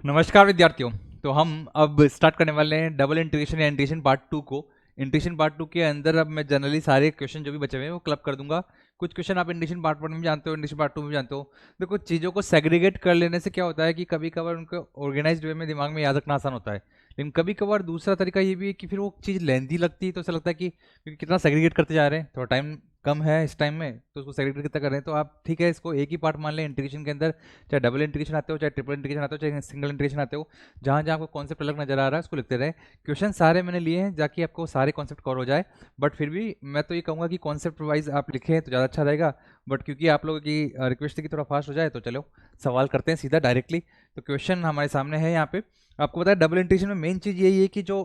नमस्कार विद्यार्थियों। तो हम अब स्टार्ट करने वाले हैं डबल इंटीग्रेशन या इंटीग्रेशन पार्ट 2 को। इंटीग्रेशन पार्ट 2 के अंदर अब मैं जनरली सारे क्वेश्चन जो भी बचे हुए हैं वो क्लब कर दूंगा। कुछ क्वेश्चन आप इंटीग्रेशन पार्ट 1 में भी जानते हो, इंटीग्रेशन पार्ट 2 में भी जानते हो। देखो, चीज़ों को सेग्रीगेट कर लेने से क्या होता है कि कभी कभार उनको ऑर्गेनाइज्ड वे में दिमाग में याद रखना आसान होता है, लेकिन कभी कभार दूसरा तरीका ये भी है कि फिर वो चीज़ लेंथी लगती है, तो ऐसा लगता है कि क्योंकि कितना सेग्रीगेट करते जा रहे हैं, थोड़ा टाइम कम है इस टाइम में, तो उसको सेग्रीगेट कितना कर रहे हैं। तो आप ठीक है, इसको एक ही पार्ट मान लें इंटीग्रेशन के अंदर, चाहे डबल इंटीग्रेशन आते हो, चाहे ट्रिपल इंटीग्रेशन आते हो, चाहे सिंगल इंटीग्रेशन आते हो, जहाँ जहाँ आपको कॉन्सेप्ट अलग नजर आ रहा है उसको लिखते रहे। क्वेश्चन सारे मैंने लिए हैं ताकि आपको सारे कॉन्सेप्ट कवर हो जाए, बट फिर भी मैं तो ये कहूँगा कि कॉन्सेप्ट वाइज आप लिखें तो ज़्यादा अच्छा रहेगा। बट क्योंकि आप लोगों की रिक्वेस्ट थी कि थोड़ा फास्ट हो जाए, तो चलो सवाल करते हैं सीधा डायरेक्टली। तो क्वेश्चन हमारे सामने है यहाँ पे। आपको पता है डबल इंटीग्रेशन में मेन चीज़ यही है कि जो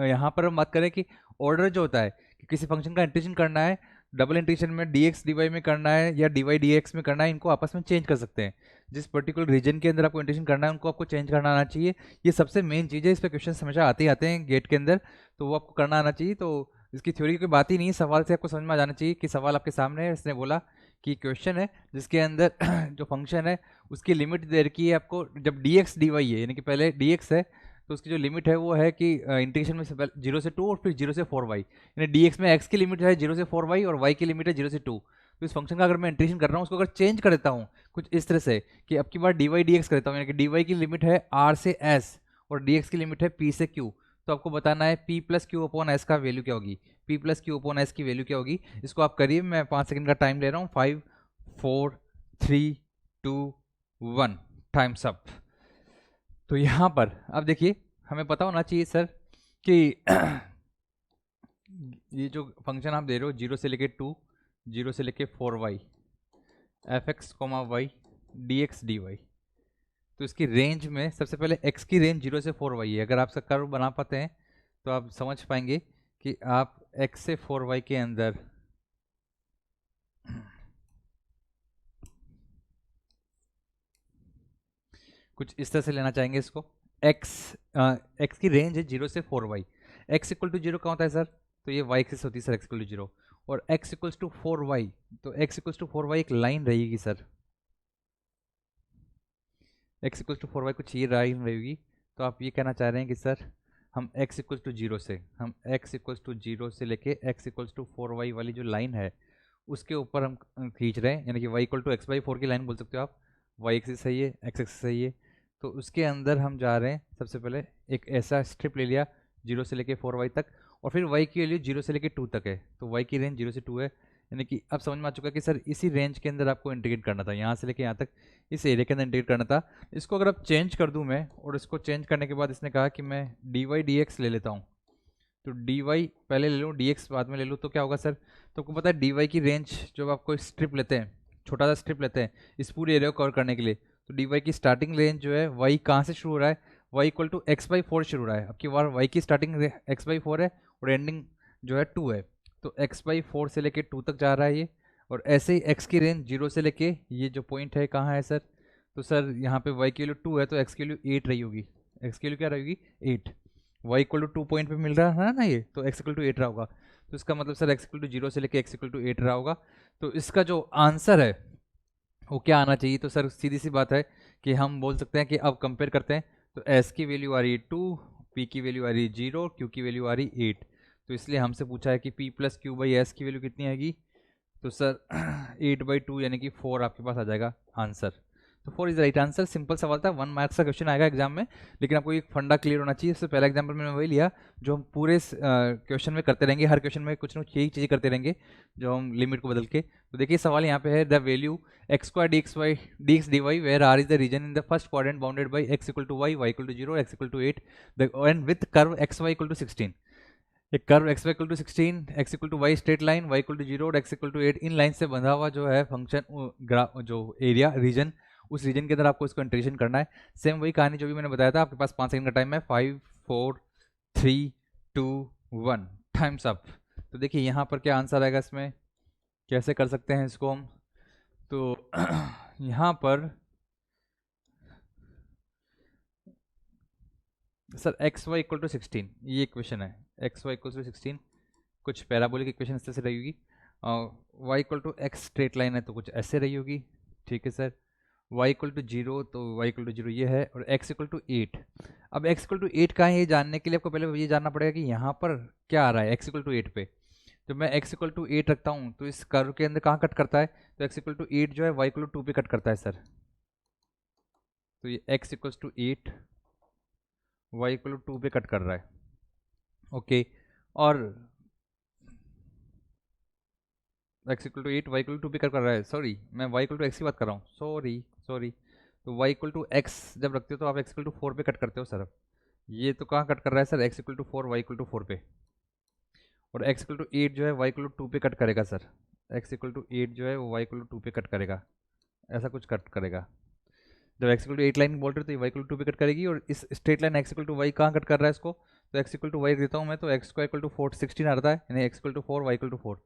यहाँ पर हम बात करें कि ऑर्डर जो होता है कि किसी फंक्शन का इंटीग्रेशन करना है, डबल इंटीग्रेशन में dx dy में करना है या dy dx में करना है, इनको आपस में चेंज कर सकते हैं। जिस पर्टिकुलर रीजन के अंदर आपको इंटीग्रेशन करना है उनको आपको चेंज करना आना चाहिए। ये सबसे मेन चीज़ है, इस पर क्वेश्चन हमेशा आते ही आते हैं गेट के अंदर, तो वो आपको करना आना चाहिए। तो इसकी थ्योरी की कोई बात ही नहीं है, सवाल से आपको समझ में आ जाना चाहिए कि सवाल आपके सामने है। इसने बोला कि क्वेश्चन है जिसके अंदर जो फंक्शन है उसकी लिमिट दे रखी है आपको, जब dx dy है यानी कि पहले dx है तो उसकी जो लिमिट है वो है कि इंटीग्रेशन में से 0 से 2 और फिर 0 से 4y, यानी dx में x की लिमिट है 0 से 4y और y की लिमिट है 0 से 2। तो इस फंक्शन का अगर मैं इंटीग्रेशन कर रहा हूँ उसको अगर चेंज कर देता हूँ कुछ इस तरह से कि अब की बार dy dx कर देता हूँ, यानी कि dy की लिमिट है r से s और dx की लिमिट है p से q, तो आपको बताना है p plus Q upon S का वैल्यू क्या होगी, p plus Q upon S की वैल्यू क्या होगी। इसको आप करिए, मैं 5 सेकंड का टाइम ले रहा हूँ। 5 4 3 2 1, टाइम्स अप। तो यहाँ पर अब देखिए, हमें पता होना चाहिए सर कि ये जो फंक्शन आप दे रहे हो 0 से लेके 2, 0 से लेके 4y, f x comma y d x d y, तो इसकी रेंज में सबसे पहले x की रेंज 0 से 4y है। अगर आप इसका कर्व बना पाते हैं तो आप समझ पाएंगे कि आप x से 4y के अंदर कुछ इस तरह से लेना चाहेंगे इसको। x की रेंज है 0 से 4y, x इक्वल टू 0 कहाँ होता है सर, तो ये y एक्सिस होती है सर, x इक्वल टू 0, और x इक्वल्स टू 4y, तो x इक्वल्स टू 4y एक लाइन रहेगी sir, x equals to 4y कुछ ये लाइन रहेगी। तो आप ये कहना चाह रहे हैं कि सर हम x इक्वल्स टू 0 से, हम x इक्वल्स टू 0 से लेके x इक्वल्स टू 4y वाली जो लाइन है उसके ऊपर हम खींच रहे हैं, यानी कि y equal to x by 4 की लाइन बोल सकते हो आप। y एक्सिस सही है, x एक्सिस सही है, तो उसके अंदर हम जा रहे हैं। सबसे पहले एक ऐसा स्ट्रिप ले लिया 0 से लेके 4y तक, और फिर y की वैल्यू 0 से लेके 2 तक है, तो y की रेंज 0 से 2 है, यानी कि अब समझ में आ चुका है कि सर इसी रेंज के अंदर आपको इंटीग्रेट करना था, यहाँ से लेके यहाँ तक इस एरिया के अंदर इंटीग्रेट करना था। इसको अगर आप चेंज कर दूँ मैं, और इसको चेंज करने के बाद इसने कहा कि मैं dy dx ले लेता हूँ, तो dy पहले ले लूँ dx बाद में ले लूँ, तो क्या होगा सर, तो आपको पता है dy की रेंज जब आपको स्ट्रिप लेते हैं, छोटा सा स्ट्रिप लेते हैं इस पूरे एरिया को कवर करने के लिए, तो dy की स्टार्टिंग रेंज जो है y कहाँ से शुरू हो रहा है, y equal to x by 4 शुरू हो रहा है। अब की बार y की स्टार्टिंग एक्स बाई 4 है और एंडिंग जो है 2 है, तो एक्स बाई 4 से लेके 2 तक जा रहा है ये, और ऐसे ही x की रेंज 0 से लेके ये जो पॉइंट है कहाँ है सर, तो सर यहाँ पे y की वैल्यू 2 है तो x की वैल्यू 8 रही होगी, x की वैल्यू क्या रहेगी 8, y इक्वल टू 2 पॉइंट पे मिल रहा है ना ये, तो x इक्वल टू 8 रहा होगा। तो इसका मतलब सर x इक्वल टू 0 से लेके x इक्वल टू 8 रहा होगा। तो इसका जो आंसर है वो क्या आना चाहिए, तो सर सीधी सी बात है कि हम बोल सकते हैं कि अब कंपेयर करते हैं, तो s की वैल्यू आ रही है 2, p की वैल्यू आ रही है 0, q की वैल्यू आ रही है 8, तो इसलिए हमसे पूछा है कि p plus Q by S की वैल्यू कितनी आएगी, तो सर 8/2 यानी कि 4 आपके पास आ जाएगा आंसर। तो 4 इज राइट आंसर। सिंपल सवाल था, 1 मार्क्स का क्वेश्चन आएगा एग्जाम में, लेकिन आपको एक फंडा क्लियर होना चाहिए। इससे पहला एग्जाम्पल मैंने वही लिया जो हम पूरे क्वेश्चन में करते रहेंगे, हर क्वेश्चन में कुछ ना कुछ यही चीज़ें करते रहेंगे जो हम लिमिट को बदल के। तो देखिए सवाल यहाँ पे है, the value x square d x y d x d y where R is the region in the first quadrant bounded by x equal to y equal to 0 x equal to 8 and with curve x y equal to 16। एक curve x y equal to 16, x equal to y straight line, y equal to 0 और x equal to 8 इन line से बंधा हुआ जो है function जो area reason, उस रीजन के अंदर आपको इसको इंटीग्रेशन करना है। सेम वही कहानी जो भी मैंने बताया था, आपके पास 5 सेकंड का टाइम है। 5 4 3 2 1, टाइम्स अप। तो देखिए यहाँ पर क्या आंसर आएगा, इसमें कैसे कर सकते हैं इसको हम, तो यहाँ पर sir x y equal to 16 ये इक्वेशन है, एक्स वाई इक्वल टू 16 कुछ पैराबोलिक इक्वेशन इस तरह से रही होगी, y equal to x straight line है तो कुछ ऐसे रही होगी, ठीक है sir. y equal to zero, तो y इक्वल टू जीरो ये है, और x इक्वल टू एट। अब x इक्वल टू एट का है, ये जानने के लिए आपको पहले ये जानना पड़ेगा कि यहाँ पर क्या आ रहा है x इक्वल टू एट पे। जब मैं x इक्वल टू एट रखता हूँ तो इस कर्व के अंदर कहाँ कट करता है, तो x इक्वल टू एट जो है y इक्वल टू टू पे कट करता है सर। तो ये x equal to eight y equal to two पे कट कर रहा है, ओके। और x equal to eight y equal to two पे कट कर रहा है, सॉरी मैं y इक्वल टू एक्स की बात कर रहा हूँ, सॉरी सॉरी। तो y इक्वल टू एक्स जब रखते हो तो आप x इक्वल टू फोर पे कट करते हो सर। ये तो कहाँ कट कर रहा है sir, x equal to four y equal to four पे। और x इक्वल टू एट जो है y इक्वल टू टू पे कट करेगा sir. x equal to eight जो है वो y इक्वल टू टू पे कट करेगा, ऐसा कुछ कट करेगा। जब x equal to eight line बोल रहे हो तो ये y इक्वल टू पे कट करेगी, और इस straight line x equal to Y कहाँ कट कर रहा है इसको, तो x इक्वल टू वाई देता हूँ मैं, तो x square equal to four sixteen आता है, यानी x equal to four y equal to four.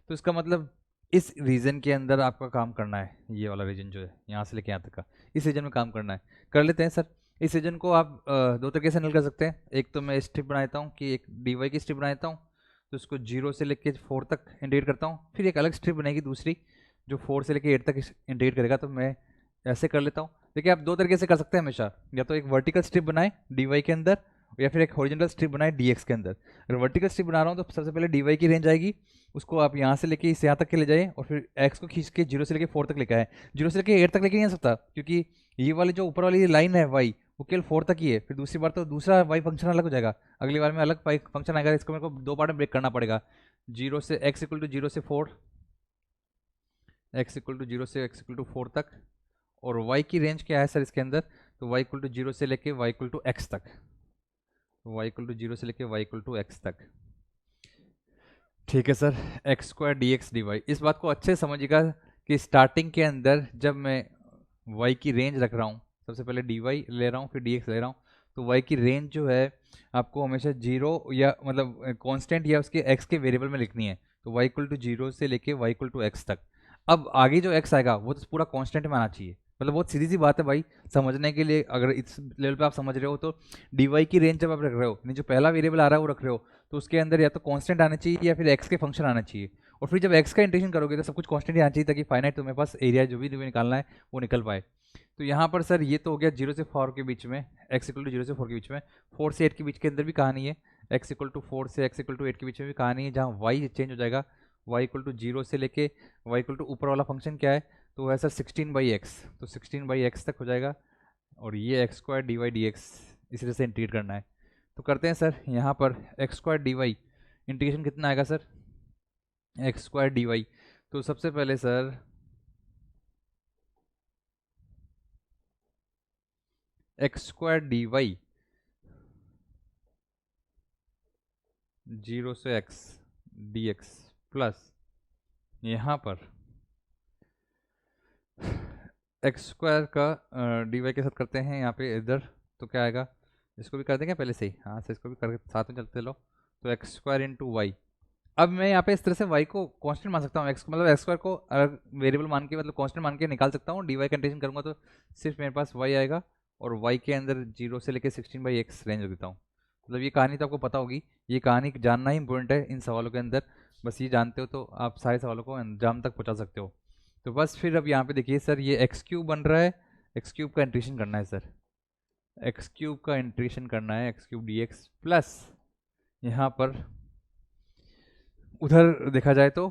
तो इसका मतलब इस रीजन के अंदर आपका काम करना है, ये वाला रीजन जो है यहाँ से लेके यहाँ तक का, इस रीजन में काम करना है। कर लेते हैं सर। इस रीजन को आप दो तरीके से हल कर सकते हैं। एक तो मैं स्ट्रिप बना देता हूँ कि एक डी वाई की स्ट्रिप बना देता हूँ, तो उसको जीरो से लेके फोर तक इंडिकेट करता हूँ, फिर एक अलग स्ट्रिप बनेगी दूसरी जो फोर से लेके एट तक इंडिकेट करेगा। तो मैं ऐसे कर लेता हूँ। देखिए आप दो तरीके से कर सकते हैं हमेशा, या तो एक वर्टिकल स्ट्रिप बनाए डी वाई के अंदर, या फिर एक हॉरिजॉन्टल स्ट्रिप बनाए डी एक्स के अंदर। अगर वर्टिकल स्ट्रिप बना रहा हूँ तो सबसे पहले डी वाई की रेंज आएगी, उसको आप यहाँ से लेके इस यहाँ तक के ले जाइए, और फिर एक्स को खींच के जीरो से लेके फोर तक लेके आए। जीरो से लेके एट तक लेके नहीं आ सकता, क्योंकि ये वाली जो ऊपर वाली लाइन है वाई वो केवल फोर तक ही है। फिर दूसरी बार तो दूसरा वाई फंक्शन अलग हो जाएगा, अगली बार में अलग वाई फंक्शन आएगा। इसको मेरे को दो पार्ट में ब्रेक करना पड़ेगा। जीरो से एक्स इक्वल टू जीरो से four, x equal to zero से एक्स इक्वल टू फोर तक। और y की रेंज क्या है सर इसके अंदर, तो y इक्वल टू जीरो से लेके y इक्वल टू एक्स तक, y इक्वल टू जीरो से लेके y इक्वल टू एक्स तक। ठीक है sir, x square d x d y. इस बात को अच्छे से समझिएगा कि स्टार्टिंग के अंदर जब मैं y की रेंज रख रहा हूँ, सबसे पहले डी वाई ले रहा हूँ फिर डी एक्स ले रहा हूँ, तो y की रेंज जो है आपको हमेशा जीरो या मतलब कांस्टेंट या उसके x के वेरिएबल में लिखनी है। तो y इक्वल टू जीरो से लेके y इक्वल टू एक्स तक। अब आगे जो x आएगा वो तो पूरा कांस्टेंट में आना चाहिए। मतलब बहुत सीधी सी बात है भाई, समझने के लिए अगर इस लेवल पे आप समझ रहे हो तो डी वाई की रेंज जब आप रख रहे हो, यानी जो पहला वेरिएबल आ रहा है वो रख रहे हो, तो उसके अंदर या तो कांस्टेंट आना चाहिए या फिर एक्स के फंक्शन आना चाहिए। और फिर जब एक्स का इंटीग्रेशन करोगे तो सब कुछ कांस्टेंट ही आना चाहिए, ताकि फाइनाइट तुम्हारे पास एरिया जो भी तुम्हें निकालना है वो निकल पाए। तो यहाँ पर सर ये तो हो गया जीरो से फोर के बीच में, एक्स इक्वल टू जीरो से फोर के बीच में। फोर से एट के बीच के अंदर भी कहानी है, एक्स इक्वल टू फोर से एक्स इक्वल टू एट के बीच में भी कहानी है, जहाँ वाई चेंज हो जाएगा। वाई इक्वल टू जीरो से लेके वाई इक्वल टू ऊपर वाला फंक्शन क्या है, तो है सर सिक्सटीन बाई एक्स, तो सिक्सटीन बाई एक्स तक हो जाएगा। और ये x square d y d x इस तरह से इंटीग्रेट करना है। तो करते हैं सर, यहाँ पर x square d y integration कितना आएगा sir, x square d y. तो सबसे पहले sir x square d y zero से एक्स डी एक्स प्लस यहाँ पर एक्स स्क्वायर का डी वाई के साथ करते हैं यहाँ पे इधर, तो क्या आएगा, इसको भी कर देंगे पहले से ही, हाँ सर इसको भी करके साथ में चलते लो। तो एक्स स्क्वायर इंटू वाई। अब मैं यहाँ पे इस तरह से y को कांस्टेंट मान सकता हूँ, x मतलब एक्स स्क्वायर को अगर वेरिएबल मान के मतलब कांस्टेंट मान के निकाल सकता हूँ। डी वाई का इंटीग्रेशन करूँगा तो सिर्फ मेरे पास y आएगा, और y के अंदर जीरो से लेके सिक्सटीन बाई एक्स रेंज देता हूँ। मतलब ये कहानी तो आपको पता होगी, ये कहानी जानना ही इंपॉर्टेंट है इन सवालों के अंदर। बस ये जानते हो तो आप सारे सवालों को अंजाम तक पहुँचा सकते हो। तो बस फिर अब यहाँ पे देखिए सर, ये एक्स क्यूब बन रहा है, एक्स क्यूब का इंटीग्रेशन करना है सर, एक्स क्यूब का इंटीग्रेशन करना है, x cube D x plus यहाँ पर उधर देखा जाए तो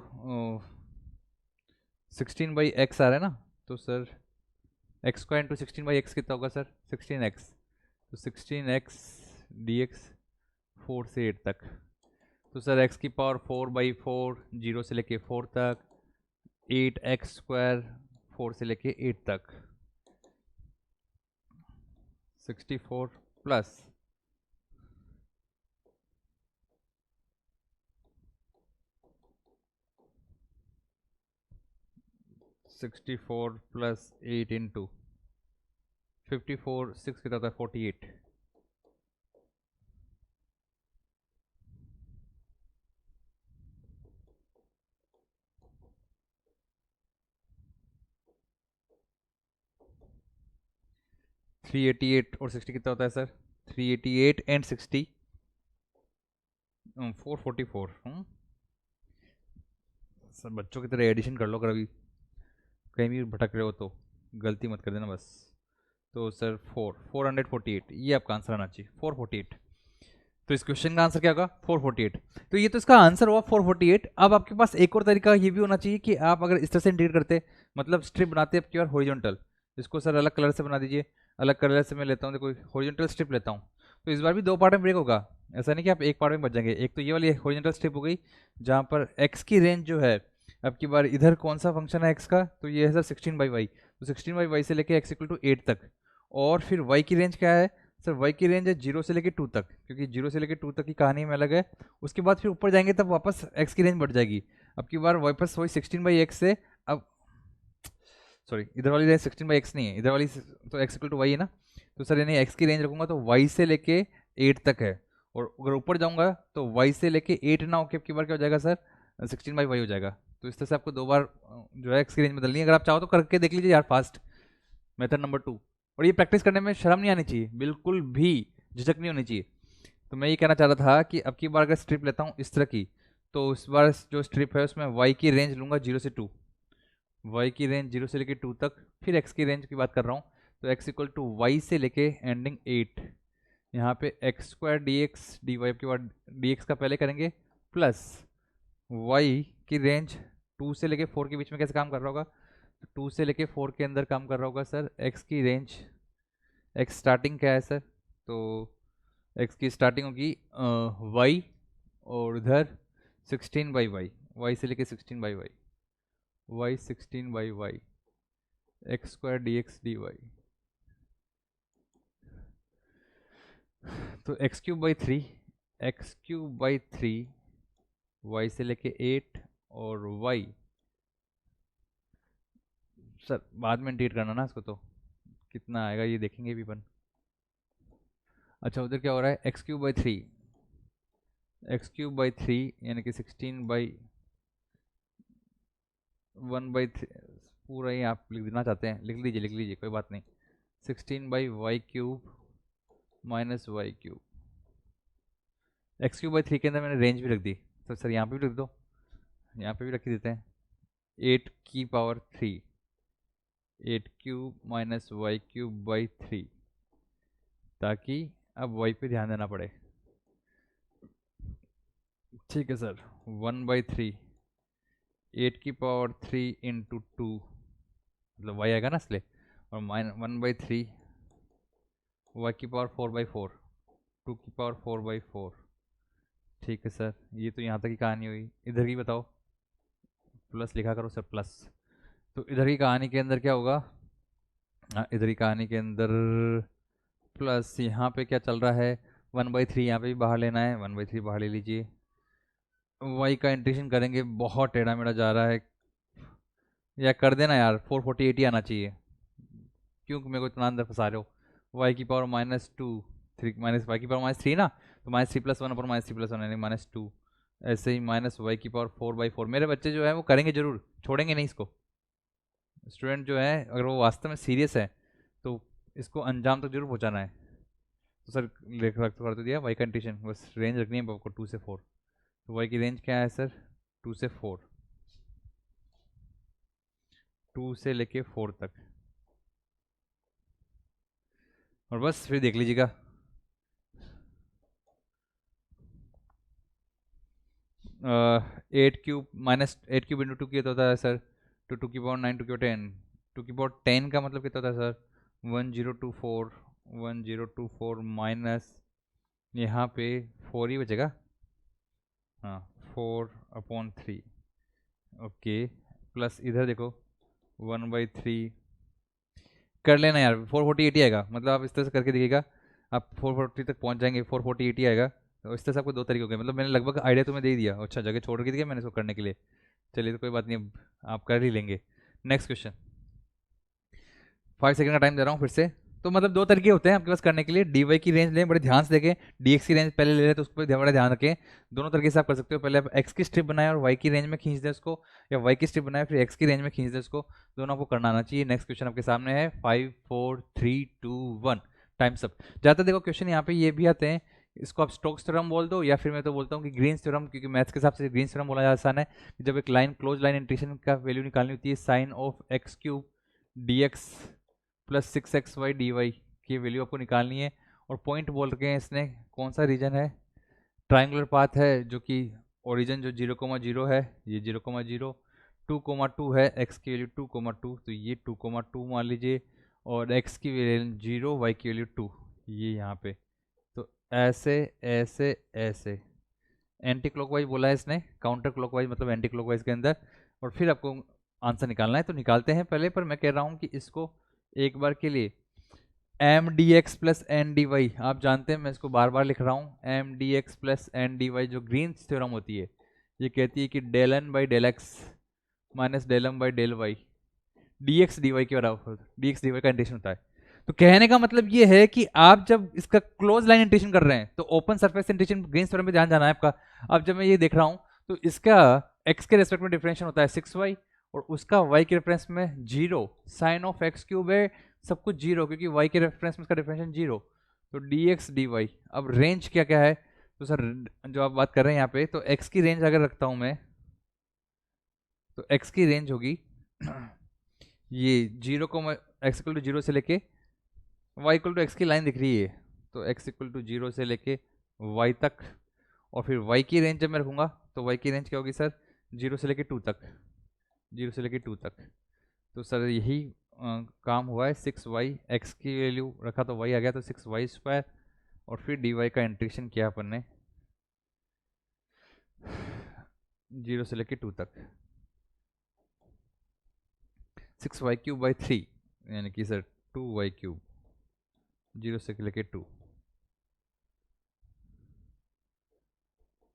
सिक्सटीन बाई एक्स आ रहा है ना, तो sir x square into sixteen by x कितना होगा सर, सिक्सटीन एक्स। तो sixteen x d x four से एट तक। तो सर एक्स की power four by four zero से लेके फोर तक, एट एक्स स्क्वायर फोर से लेके एट तक, 64 प्लस 64 प्लस 8 इंटू 54, 6 कितना होता है 48। थ्री एटी एट और 60 कितना होता है सर, 388 एंड 60 444। सर बच्चों की तरह एडिशन कर लो कभी, कहीं भी भटक रहे हो तो। गलती मत कर देना बस। तो सर 448 ये आपका आंसर आना चाहिए 448। तो इस क्वेश्चन का आंसर क्या होगा 448। तो ये तो इसका आंसर हुआ 448। अब आपके पास एक और तरीका ये भी होना चाहिए कि आप अगर इस तरह से इंटीग्रेट करते, मतलब स्ट्रिप बनाते हैं आपकी बार हॉरिजॉन्टल, इसको सर अलग कलर से बना दीजिए। अलग कलर से मैं लेता हूँ, देखो हॉरिजॉन्टल स्ट्रिप लेता हूँ। तो इस बार भी दो पार्ट में ब्रेक होगा, ऐसा नहीं कि आप एक पार्ट में बच जाएंगे। एक तो ये वाली हॉरिजॉन्टल स्ट्रिप हो गई जहाँ पर एक्स की रेंज जो है, अब की बार इधर कौन सा फंक्शन है एक्स का, तो ये है सर 16/y। तो 16/y से लेके x = 8 तक। और फिर y की रेंज क्या है सर, y की रेंज है 0 से लेके 2 तक, क्योंकि 0 से लेके 2 तक की कहानी में अलग है। उसके बाद फिर ऊपर जाएंगे तब वापस x की रेंज बढ़ जाएगी। अब की बार वापस वही 16/x से, अब सॉरी इधर वाली रेंज 16/x नहीं है, इधर वाली तो x = y है ना। तो सर यानी x की रेंज रखूंगा तो y से लेके 8 तक है। और अगर ऊपर जाऊंगा तो y से लेके 8 ना होके अब की बार क्या हो जाएगा सर, 16/y हो जाएगा। तो इस तरह से आपको दो बार जो है x की रेंज बदलनी है। अगर आप चाहो तो करके देख लीजिए यार फास्ट, मेथड नंबर 2। और ये प्रैक्टिस करने में शर्म नहीं आनी चाहिए, बिल्कुल भी झिझक नहीं होनी चाहिए। तो मैं ये कहना चाह रहा था कि अब की बार अगर स्ट्रिप लेता हूँ इस तरह की, तो इस बार जो स्ट्रिप है उसमें y की रेंज लूँगा 0 से 2, y की रेंज 0 से लेके 2 तक, फिर x की रेंज की बात कर रहा हूँ तो x = y से लेके एंडिंग 8। यहाँ पे x² dx dy के बाद dx का पहले करेंगे, प्लस y की रेंज 2 से लेके 4 के बीच में कैसे काम कर रहा होगा, 2 से लेके 4 के अंदर काम कर रहा होगा सर। x की रेंज, x स्टार्टिंग क्या है सर, तो x की स्टार्टिंग होगी y और उधर 16/y, y से लेके 16/y, y 16/y, x² dx dy। तो x³/3, x³/3 y से लेके 8 और y, सर बाद में इंटीग्रेट करना ना इसको, तो कितना आएगा ये देखेंगे भी अपन। अच्छा उधर क्या हो रहा है, x³/3, x³/3 यानी कि 16/1/3, पूरा ही आप लिख देना चाहते हैं लिख लीजिए कोई बात नहीं। 16/y³ माइनस y³, x³/3 के अंदर मैंने रेंज भी रख दी, तो सर यहाँ पे भी लिख दो, यहाँ पे भी रख ही देते हैं 8³ 8³ माइनस y³/3, ताकि अब y पे ध्यान देना पड़े। ठीक है सर, 1/3 8³ इंटू 2, मतलब y आएगा ना इसलिए, और 1/3 y⁴/4 2⁴/4। ठीक है सर, ये तो यहाँ तक की कहानी हुई। इधर की बताओ, प्लस लिखा करो सर प्लस। तो इधर की कहानी के अंदर क्या होगा, इधर की कहानी के अंदर प्लस, यहाँ पे क्या चल रहा है 1/3, यहाँ पे भी बाहर लेना है 1/3 बाहर ले लीजिए। y का इंटीग्रेशन करेंगे, बहुत टेढ़ा मेढ़ा जा रहा है, या कर देना यार 448 ही आना चाहिए, क्यों मेरे को इतना अंदर फंसा रहे हो। y⁻², 3 माइनस y⁻³ ना, तो -3+1 -3+1 यानी -2। ऐसे ही -y⁴/4 मेरे बच्चे जो है वो करेंगे जरूर, छोड़ेंगे नहीं इसको। स्टूडेंट जो है अगर वो वास्तव में सीरियस है तो इसको अंजाम तक जरूर पहुंचाना है। तो सर लिख रख कर तो दिया y का इंटीग्रेशन, बस रेंज रखनी है आपको 2 से 4। तो y की रेंज क्या है सर, 2 से 4, 2 से लेके 4 तक, और बस फिर देख लीजिएगा। 8³ माइनस 8³ इंटू 2 कितना होता है सर, तो 2⁹ 9 2⁹10, 2⁹10 का मतलब कितना होता है सर 1024 माइनस, यहाँ पे 4 ही बचेगा, हाँ 4/3, ओके, प्लस इधर देखो 1/3 कर लेना यार, 448 ही आएगा, मतलब आप इस तरह से करके देखिएगा आप 440 तक पहुंच जाएंगे, 448 ही आएगा। तो इस तरह से आपको दो तरीके हो गए, मतलब मैंने लगभग आइडिया तुम्हें दे ही दिया, अच्छा जगह छोड़ के दिया मैंने इसको करने के लिए। चलिए तो कोई बात नहीं, अब आप कर ही लेंगे। नेक्स्ट क्वेश्चन, 5 सेकंड का टाइम दे रहा हूँ फिर से। तो मतलब दो तरीके होते हैं आपके पास करने के लिए, dy की रेंज लें बड़े ध्यान से देखें, dx की रेंज पहले ले लें तो उस पर बड़ा ध्यान रखें। दोनों तरीके से आप कर सकते हो, पहले आप x की स्ट्रिप बनाए और y की रेंज में खींच दें उसको, या y की स्ट्रिप बनाए फिर x की रेंज में खींच दें उसको, दोनों आपको करना आना चाहिए। नेक्स्ट क्वेश्चन आपके सामने है 5 4 3 2 1, टाइम्स अप। ज़्यादातर देखो क्वेश्चन यहाँ पे ये भी आते हैं, इसको आप स्टोक्स थ्योरम बोल दो, या फिर मैं तो बोलता हूँ कि ग्रीन्स थ्योरम, क्योंकि मैथ्स के हिसाब से ग्रीन्स थ्योरम बोला जा आसान है। जब एक लाइन क्लोज लाइन इंटीग्रेशन का वैल्यू निकालनी होती है sin of x³ D x plus 6xy dy की वैल्यू आपको निकालनी है। और पॉइंट बोल रखे हैं इसने कौन सा रीजन है, ट्राइंगुलर पाथ है जो कि ओरिजिन जो 0,0 है, ये 0,0, 2,2 है, x की वैल्यू 2,2, तो ये 2,2 मान लीजिए, और x की वैल्यू 0, y की वैल्यू 2, ये यहाँ पे। तो ऐसे ऐसे ऐसे एंटी क्लॉकवाइज बोला है इसने, काउंटर क्लॉकवाइज मतलब एंटी क्लॉकवाइज के अंदर, और फिर आपको आंसर निकालना है। तो निकालते हैं पहले, पर मैं कह रहा हूँ कि इसको एक बार के लिए m D x plus N D y, आप जानते हैं मैं इसको बार बार लिख रहा हूँ, m D x plus N D y जो ग्रीन्स थ्योरम होती है, ये कहती है कि del N by del x minus del M by del y d x d y के बराबर, डी एक्स डी वाई का इंटीग्रेशन होता है। तो कहने का मतलब ये है कि आप जब इसका क्लोज लाइन इंटीग्रेशन कर रहे हैं तो open surface integration green's theorem पे ध्यान जाना है आपका। अब जब मैं ये देख रहा हूँ तो इसका x के रेस्पेक्ट में डिफरेंशियल होता है 6y, और उसका y के रेफरेंस में 0, साइन ऑफ x क्यूब है, सब कुछ 0 क्योंकि y के रेफरेंस में इसका डिफरेंशियल 0, तो dx dy। अब रेंज क्या क्या है, तो सर जो आप बात कर रहे हैं यहाँ पे, तो x की रेंज अगर रखता हूँ मैं, तो x की रेंज होगी ये 0 को x इक्वल टू 0 से लेके y इक्वल टू एक्स की लाइन दिख रही है, तो x इक्वल टू 0 से लेके y तक, और फिर y की रेंज जब मैं रखूँगा तो y की रेंज क्या होगी सर, 0 से लेके 2 तक, 0 से लेके 2 तक। तो सर यही काम हुआ है, 6y, x की वैल्यू रखा तो y आ गया, तो 6y स्क्वायर, और फिर dy का इंटीग्रेशन किया अपन ने 0 से लेके 2 तक, 6y क्यूब बाई 3, यानी कि सर 2y क्यूब, 0 से लेके 2,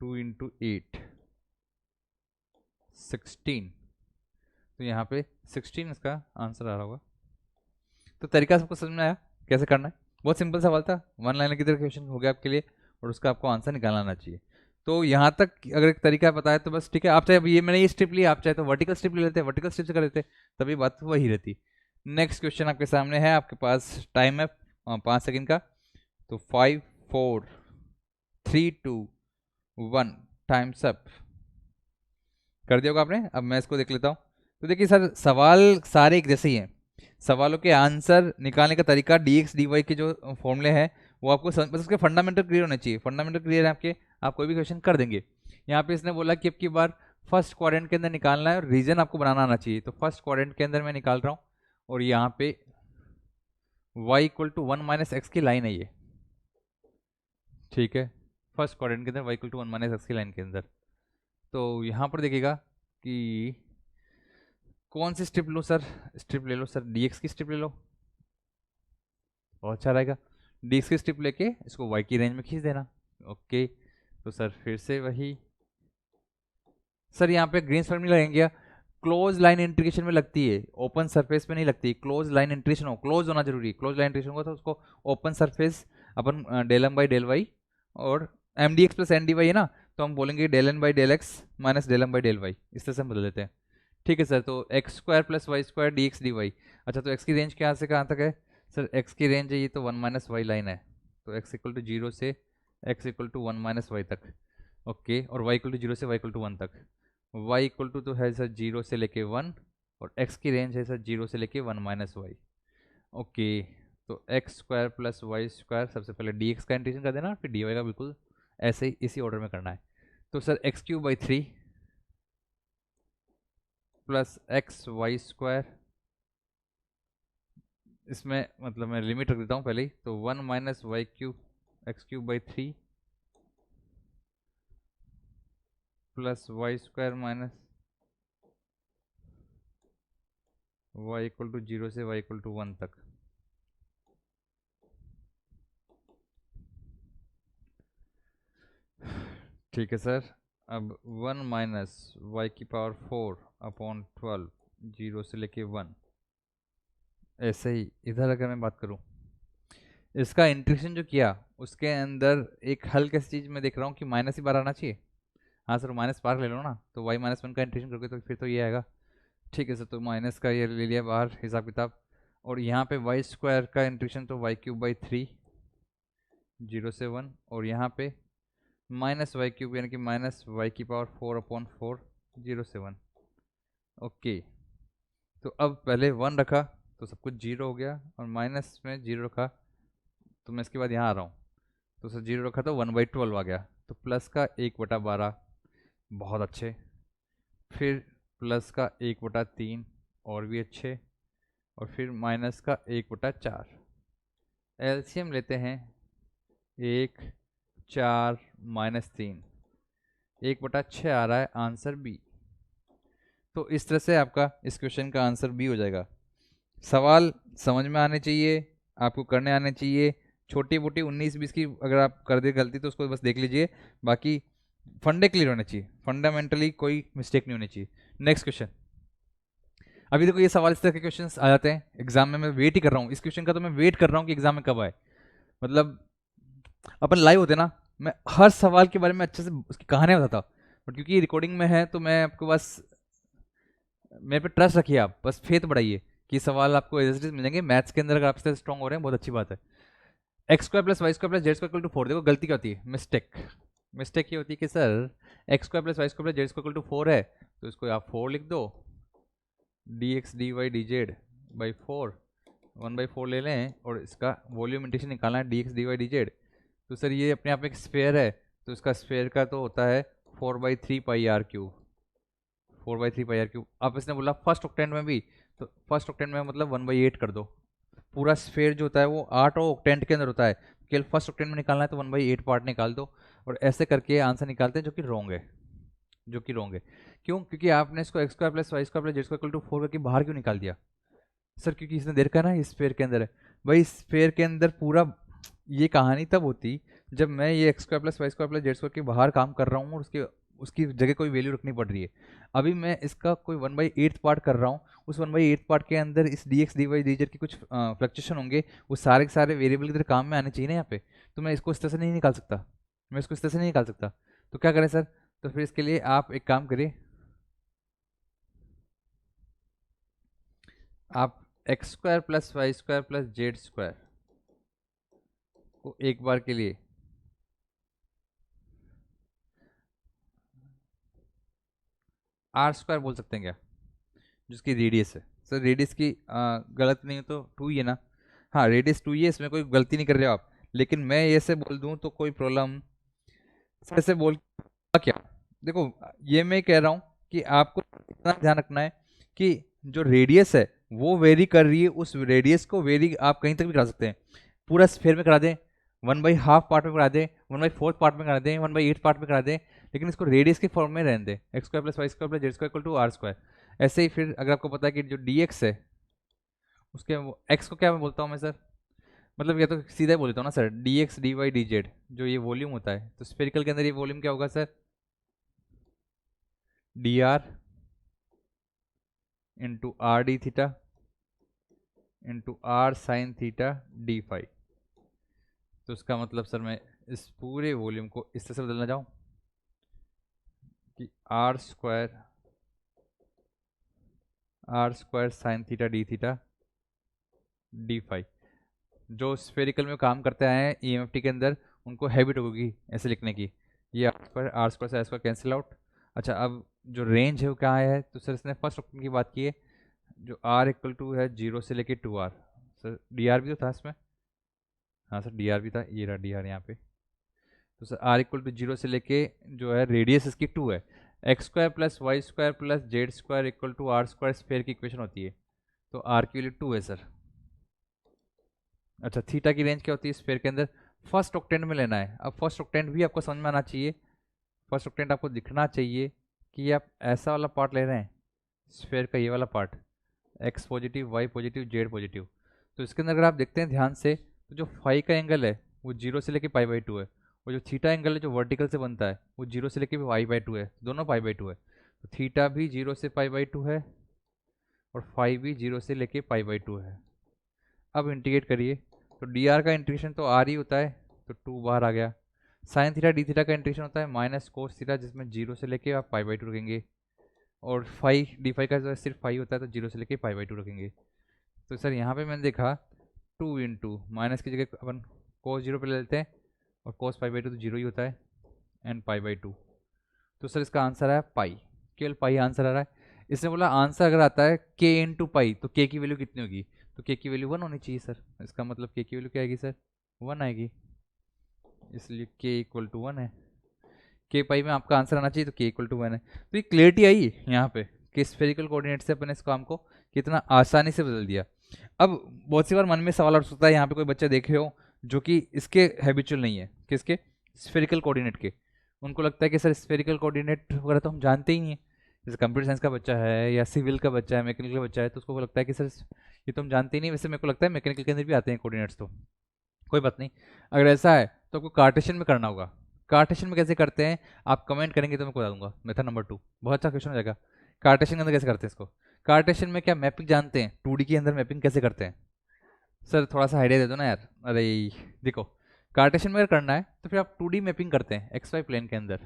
2 इंटू 8, 16, तो यहाँ पे 16 इसका आंसर आ रहा होगा। तो तरीका सबको समझ में आया कैसे करना है, बहुत सिंपल सवाल था, वन लाइन की तरह क्वेश्चन हो गया आपके लिए, और उसका आपको आंसर निकालना आना चाहिए। तो यहाँ तक अगर एक तरीका बताया तो बस ठीक है, आप चाहे ये मैंने ये स्ट्रिप लिया, आप चाहे तो वर्टिकल स्ट्रिप ले लेते, वर्टिकल स्ट्रिप से कर लेते, तभी बात वही रहती। नेक्स्ट क्वेश्चन आपके सामने है, आपके पास टाइम है 5 सेकेंड का, तो 5 4 3 2 1 टाइम्स अप कर दिया होगा आपने। अब मैं इसको देख लेता हूँ। तो देखिए सर सवाल सारे एक जैसे ही हैं, सवालों के आंसर निकालने का तरीका डी एक्स डी वाई के जो फॉर्मूले हैं वो आपको बस उसके फंडामेंटल क्लियर होने चाहिए, फंडामेंटल क्लियर है आपके, आप कोई भी क्वेश्चन कर देंगे। यहाँ पे इसने बोला कि अब की बार फर्स्ट क्वाड्रेंट के अंदर निकालना है और रीजन आपको बनाना आना चाहिए, तो फर्स्ट क्वाड्रेंट के अंदर मैं निकाल रहा हूँ, और यहाँ पे y equal to 1 minus x की लाइन है ये, ठीक है, फर्स्ट क्वाड्रेंट के अंदर y equal to 1 minus x की लाइन के अंदर। तो यहाँ पर देखिएगा कि कौन सी स्ट्रिप लो सर, स्ट्रिप ले लो सर, dx की स्ट्रिप ले लो, बहुत अच्छा रहेगा, dx की स्ट्रिप लेके इसको y की रेंज में खींच देना। ओके, तो सर फिर से वही सर, यहाँ पे ग्रीन्स फॉर्मूला लगेंगे, क्लोज लाइन इंटीग्रेशन में लगती है, ओपन सरफेस में नहीं लगती, क्लोज लाइन इंटीग्रेशन हो, क्लोज होना जरूरी है, क्लोज लाइन इंटीग्रेशन होगा तो उसको ओपन सरफेस अपन del M by del Y और M D x plus N D Y है ना, तो हम बोलेंगे del N by del x minus del M by del Y, इस तरह से हम बदल देते हैं। ठीक है सर, तो x square plus Y square d x d y. अच्छा, तो एक्स की रेंज कहाँ से कहाँ तक है सर, एक्स की रेंज है ये तो 1 माइनस वाई लाइन है, तो एक्स इक्वल टू 0 से x equal to 1 minus y तक। ओके, और वाई इक्वल टू 0 से वाई इक्वल टू 1 तक, y इक्वल टू तो है सर 0 से लेके 1, और x की रेंज है सर 0 से लेके 1 माइनस वाई। ओके, तो x square plus Y square, सबसे पहले dx का इंटीग्रेशन कर देना, फिर dy का बिल्कुल ऐसे ही इसी ऑर्डर में करना है। तो sir x cube by 3 plus x y square, इसमें मतलब मैं लिमिट रख देता हूँ पहले ही, तो 1 minus y cube x cube by 3 plus Y square minus y equal to 0 से y इक्वल टू 1 तक। ठीक है सर, अब 1 माइनस वाई की पावर 4 अपॉन 12, 0 से लेके 1, ऐसे ही इधर अगर मैं बात करूं, इसका इंटीग्रेशन जो किया उसके अंदर एक हल्की सी चीज़ मैं देख रहा हूँ कि माइनस ही बार आना चाहिए। हाँ सर, माइनस पार ले लो ना, तो y माइनस 1 का इंटीग्रेशन करोगे तो फिर तो ये आएगा। ठीक है सर, तो माइनस का ये ले लिया बाहर हिसाब किताब, और यहाँ पे वाई स्क्वायर का इंटीग्रेशन तो वाई क्यूब बाई 3, 0 से 1, और यहाँ पे माइनस वाई क्यूब यानी कि माइनस वाई की पावर 4 अपॉन 4, 0 से 1। ओके, तो अब पहले 1 रखा, तो सब कुछ 0 हो गया, और माइनस में 0 रखा तो मैं इसके बाद यहाँ आ रहा हूँ, तो सर 0 रखा तो 1/12 आ गया, तो प्लस का 1/12, बहुत अच्छे। फिर प्लस का 1/3, और भी अच्छे। और फिर माइनस का 1/4। एलसीएम लेते हैं, 1, 4 -3, 1/6 आ रहा है, आंसर बी। तो इस तरह से आपका इस क्वेश्चन का आंसर बी हो जाएगा। सवाल समझ में आने चाहिए, आपको करने आने चाहिए। छोटी मोटी 19-20 की अगर आप कर दे गलती तो उसको बस देख लीजिए, बाकी फंडे क्लियर होने चाहिए, फंडामेंटली कोई मिस्टेक नहीं होनी चाहिए। Next question. अभी देखो ये सवाल इस तरह के क्वेश्चंस आ जाते हैं एग्जाम में, मैं वेट ही कर रहा हूँ इस क्वेश्चन का, तो मैं वेट कर रहा हूँ कि एग्जाम में कब आए। मतलब अपन लाइव होते ना, मैं हर सवाल के बारे में अच्छे से उसकी कहानियां बताता, बट क्योंकि रिकॉर्डिंग में है तो मैं आपको बस, मेरे पे ट्रस्ट रखिए, आप बस फेथ बढ़ाइए कि सवाल आपको एज इट इज मिलेंगे। मैथ्स के अंदर अगर आप स्ट्रॉन्ग हो रहे हैं बहुत अच्छी बात है। x² + y² + z²/4, देखो गलती क्या होती है, मिस्टेक ये होती है कि सर x²+ y²+z²/4 है, तो इसको आप 4 लिख दो, dx dy dz/4, 1/4 ले लें, और इसका वॉल्यूम इंटीग्रेशन निकालना है dx dy dz। तो सर ये अपने आप एक स्फेयर है, तो इसका स्फेयर का तो होता है 4/3 πr³, 4/3 πr³। अब इसने बोला फर्स्ट ऑक्टेंट में भी, तो फर्स्ट ऑक्टेंट में मतलब 1/8 कर दो। पूरा स्फेयर जो होता है वो 8 ऑक्टेंट के अंदर होता है, केवल फर्स्ट ऑक्टेंट में निकालना है तो 1/8 पार्ट निकाल दो, और ऐसे करके आंसर निकालते हैं, जो कि रॉन्ग है, जो कि रॉन्ग है। क्यों? क्योंकि आपने इसको x² + y² + z² = 4 करके बाहर क्यों निकाल दिया? सर क्योंकि इसने देखा ना इस स्फेयर के अंदर है। भाई स्फेयर के अंदर पूरा, ये कहानी तब होती जब मैं ये x² + y² + z² के बाहर काम कर रहा हूँ, और उसके उसकी जगह कोई वैल्यू रखनी पड़ रही है। अभी मैं इसका कोई 1/8 पार्ट कर रहा हूँ, उस 1/8 पार्ट के अंदर इस dx dy dz के कुछ फ्लक्चुएशन होंगे, वो सारे के सारे वेरिएबल की तरह काम में आने चाहिए ना यहाँ पे। तो मैं इसको इस तरह से नहीं निकाल सकता, मैं इसको इस तरह से नहीं निकाल सकता। तो क्या करें सर? तो फिर इसके लिए आप एक काम करिए, आप x² + y² + z² को एक बार के लिए r² बोल सकते हैं क्या, जिसकी रेडियस है। सर रेडियस की गलत नहीं हो तो 2 ही है ना? हाँ रेडियस 2 ही है, इसमें कोई गलती नहीं कर रहे हो आप, लेकिन मैं ये से बोल दूं तो कोई प्रॉब्लम, ऐसे बोल क्या? देखो ये मैं कह रहा हूँ कि आपको इतना ध्यान रखना है कि जो रेडियस है वो वेरी कर रही है, उस रेडियस को वेरी आप कहीं तक भी करा सकते हैं। पूरा स्फेयर में करा दें, 1/2 पार्ट में करा दें, 1/4 पार्ट में करा दें, 1/8 पार्ट में करा दें, लेकिन इसको रेडियस के फॉर्म में रहने दें, x² + y² + z² = r²। ऐसे ही फिर अगर आपको पता है कि जो dx है उसके x को क्या मैं बोलता हूँ मैं सर, मतलब या तो सीधा ही बोल देता हूँ ना सर, dx dy dz, जो ये वॉल्यूम होता है, तो स्फेरिकल के अंदर ये वॉल्यूम क्या होगा sir, dr into r d theta into r sine theta d phi. तो इसका मतलब सर मैं इस पूरे वॉल्यूम को इस तरह से बदलना चाहूँ कि r² sine theta d phi. जो स्फेरिकल में काम करते आए हैं ईएमएफटी के अंदर, उनको हैबिट होगी ऐसे लिखने की, ये r² से r² कैंसिल आउट। अच्छा अब जो रेंज है वो क्या है, तो सर इसने फर्स्ट ऑप्शन की बात की है, जो r = है 0 से लेके 2r। सर डी आर भी तो था इसमें, हाँ सर डी आर भी था, ये रहा डी आर यहाँ पे। तो सर r = 0 से लेके जो है रेडियस इसकी 2 है, x² + y² + z² = r² sphere की इक्वेशन होती है, तो r की वैल्यू 2 है सर। अच्छा थीटा की रेंज क्या होती है स्फेयर के अंदर, फर्स्ट ऑक्टेंट में लेना है। अब फर्स्ट ऑक्टेंट भी आपको समझ में आना चाहिए, फर्स्ट ऑक्टेंट आपको दिखना चाहिए कि आप ऐसा वाला पार्ट ले रहे हैं स्फेयर का, ये वाला part x positive y positive z positive. तो इसके अंदर अगर आप देखते हैं ध्यान से, तो जो फाई का एंगल है वो 0 से लेके π/2 है, और जो थीटा एंगल है जो वर्टिकल से बनता है वो 0 से लेके y/2 है, दोनों π/2 है। तो थीटा भी 0 से π/2 है, और फाई भी 0 से लेके π/2 है। अब इंटीग्रेट करिए, तो डी आर का इंटीग्रेशन तो आर ही होता है, तो 2 बाहर आ गया। साइन थीटा डी थीटा का इंटीग्रेशन होता है माइनस कोस थीटा, जिसमें 0 से लेके आप π/2 रखेंगे, और फाई डी फाई का सिर्फ फाई होता है, तो 0 से लेके π/2 रखेंगे। तो सर यहाँ पे मैंने देखा 2 इंटू माइनस की जगह अपन कोस 0 पे ले लेते हैं, और कोस π/2 तो 0 ही होता है, एंड π/2। तो सर इसका आंसर है पाई, केवल पाई आंसर आ रहा है। इसने बोला आंसर अगर आता है k इंटू पाई, तो k की वैल्यू कितनी होगी, तो के की वैल्यू 1 होनी चाहिए सर। इसका मतलब के की वैल्यू क्या आएगी सर, 1 आएगी, इसलिए के इक्वल टू 1 है। के पाई में आपका आंसर आना चाहिए, तो के इक्वल टू 1 है। तो ये क्लियरिटी आई यहाँ पे कि स्फेरिकल कोऑर्डिनेट से अपने इस काम को कितना आसानी से बदल दिया। अब बहुत सी बार मन में सवाल उठ सकता है, यहाँ पे कोई बच्चे देखे हो जो कि इसके हैबिचुअल नहीं है, किसके, स्फेरिकल कोऑर्डिनेट के। उनको लगता है कि सर स्फेरिकल कोऑर्डिनेट वगैरह तो हम जानते ही नहीं है। जैसे कंप्यूटर साइंस का बच्चा है या सिविल का बच्चा है, मैकेनिकल का बच्चा है, तो उसको लगता है कि सर ये तो हम जानते ही नहीं। वैसे मेरे को लगता है मैकेनिकल के अंदर भी आते हैं कोऑर्डिनेट्स, तो कोई बात नहीं। अगर ऐसा है तो आपको कार्टेशियन में करना होगा। कार्टेशियन में कैसे करते हैं आप कमेंट करेंगे तो मैं बता दूंगा। मेथड नंबर 2 बहुत अच्छा क्वेश्चन हो जाएगा। कार्टेशियन के अंदर कैसे करते हैं इसको, कार्टेशियन में क्या मैपिंग जानते हैं, 2D के अंदर मैपिंग कैसे करते हैं। सर थोड़ा सा आइडिया दे दो ना यार। अरे देखो, कार्टेशियन में अगर करना है तो फिर आप 2D मैपिंग करते हैं एक्स वाई प्लेन के अंदर।